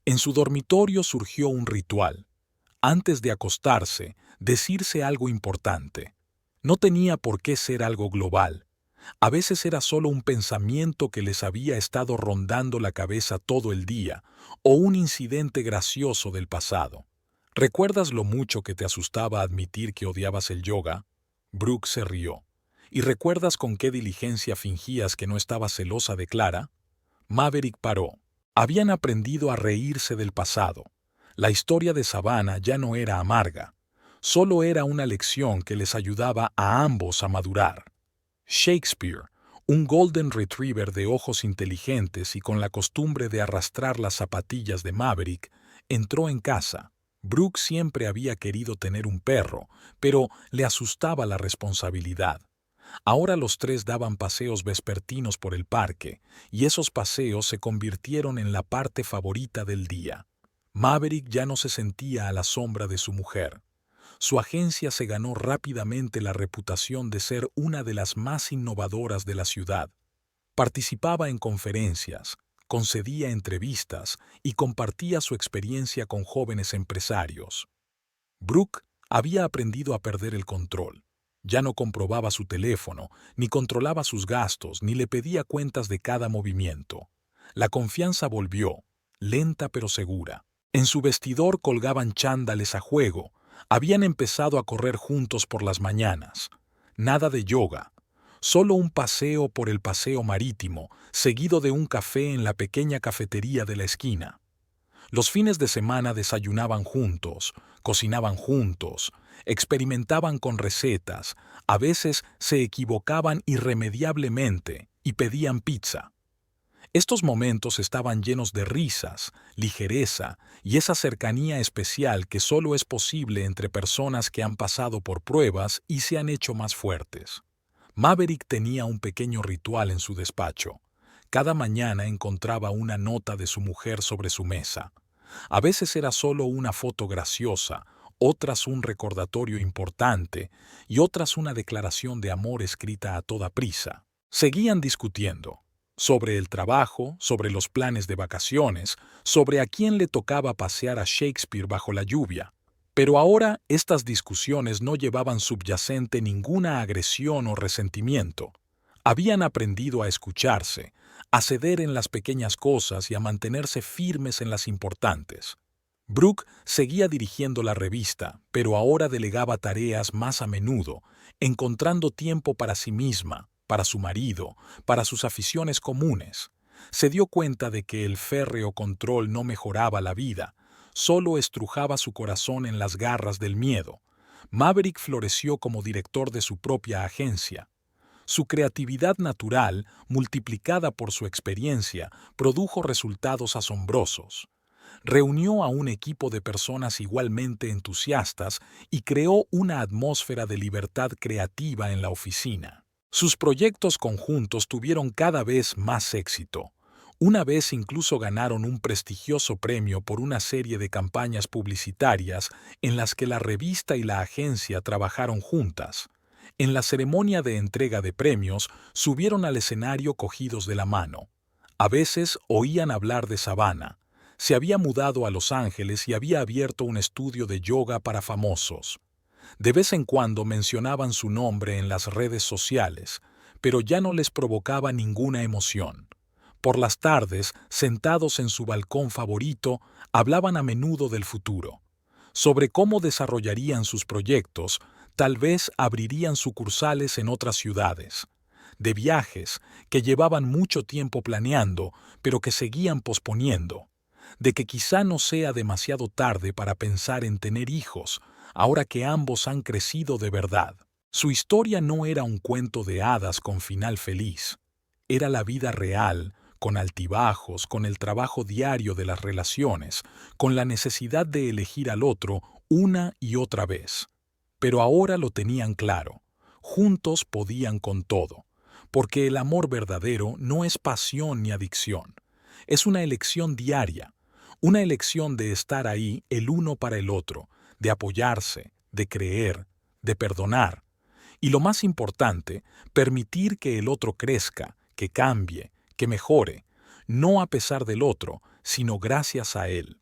En su dormitorio surgió un ritual. Antes de acostarse, decirse algo importante. No tenía por qué ser algo global. A veces era solo un pensamiento que les había estado rondando la cabeza todo el día, o un incidente gracioso del pasado. ¿Recuerdas lo mucho que te asustaba admitir que odiabas el yoga? Brooke se rió. ¿Y recuerdas con qué diligencia fingías que no estabas celosa de Clara? Maverick paró. Habían aprendido a reírse del pasado. La historia de Savannah ya no era amarga. Solo era una lección que les ayudaba a ambos a madurar. Shakespeare, un Golden Retriever de ojos inteligentes y con la costumbre de arrastrar las zapatillas de Maverick, entró en casa. Brooke siempre había querido tener un perro, pero le asustaba la responsabilidad. Ahora los tres daban paseos vespertinos por el parque, y esos paseos se convirtieron en la parte favorita del día. Maverick ya no se sentía a la sombra de su mujer. Su agencia se ganó rápidamente la reputación de ser una de las más innovadoras de la ciudad. Participaba en conferencias, concedía entrevistas y compartía su experiencia con jóvenes empresarios. Brooke había aprendido a perder el control. Ya no comprobaba su teléfono, ni controlaba sus gastos, ni le pedía cuentas de cada movimiento. La confianza volvió, lenta pero segura. En su vestidor colgaban chándales a juego. Habían empezado a correr juntos por las mañanas. Nada de yoga. Solo un paseo por el paseo marítimo, seguido de un café en la pequeña cafetería de la esquina. Los fines de semana desayunaban juntos, cocinaban juntos, experimentaban con recetas, a veces se equivocaban irremediablemente y pedían pizza. Estos momentos estaban llenos de risas, ligereza y esa cercanía especial que solo es posible entre personas que han pasado por pruebas y se han hecho más fuertes. Maverick tenía un pequeño ritual en su despacho. Cada mañana encontraba una nota de su mujer sobre su mesa. A veces era solo una foto graciosa, otras un recordatorio importante y otras una declaración de amor escrita a toda prisa. Seguían discutiendo sobre el trabajo, sobre los planes de vacaciones, sobre a quién le tocaba pasear a Shakespeare bajo la lluvia. Pero ahora estas discusiones no llevaban subyacente ninguna agresión o resentimiento. Habían aprendido a escucharse, a ceder en las pequeñas cosas y a mantenerse firmes en las importantes. Brooke seguía dirigiendo la revista, pero ahora delegaba tareas más a menudo, encontrando tiempo para sí misma, para su marido, para sus aficiones comunes. Se dio cuenta de que el férreo control no mejoraba la vida, solo estrujaba su corazón en las garras del miedo. Maverick floreció como director de su propia agencia. Su creatividad natural, multiplicada por su experiencia, produjo resultados asombrosos. Reunió a un equipo de personas igualmente entusiastas y creó una atmósfera de libertad creativa en la oficina. Sus proyectos conjuntos tuvieron cada vez más éxito. Una vez incluso ganaron un prestigioso premio por una serie de campañas publicitarias en las que la revista y la agencia trabajaron juntas. En la ceremonia de entrega de premios, subieron al escenario cogidos de la mano. A veces oían hablar de Savannah. Se había mudado a Los Ángeles y había abierto un estudio de yoga para famosos. De vez en cuando mencionaban su nombre en las redes sociales, pero ya no les provocaba ninguna emoción. Por las tardes, sentados en su balcón favorito, hablaban a menudo del futuro, sobre cómo desarrollarían sus proyectos, tal vez abrirían sucursales en otras ciudades, de viajes que llevaban mucho tiempo planeando, pero que seguían posponiendo, de que quizá no sea demasiado tarde para pensar en tener hijos, ahora que ambos han crecido de verdad. Su historia no era un cuento de hadas con final feliz. Era la vida real, con altibajos, con el trabajo diario de las relaciones, con la necesidad de elegir al otro una y otra vez. Pero ahora lo tenían claro. Juntos podían con todo, porque el amor verdadero no es pasión ni adicción. Es una elección diaria, una elección de estar ahí el uno para el otro, de apoyarse, de creer, de perdonar. Y lo más importante, permitir que el otro crezca, que cambie, que mejore, no a pesar del otro, sino gracias a él.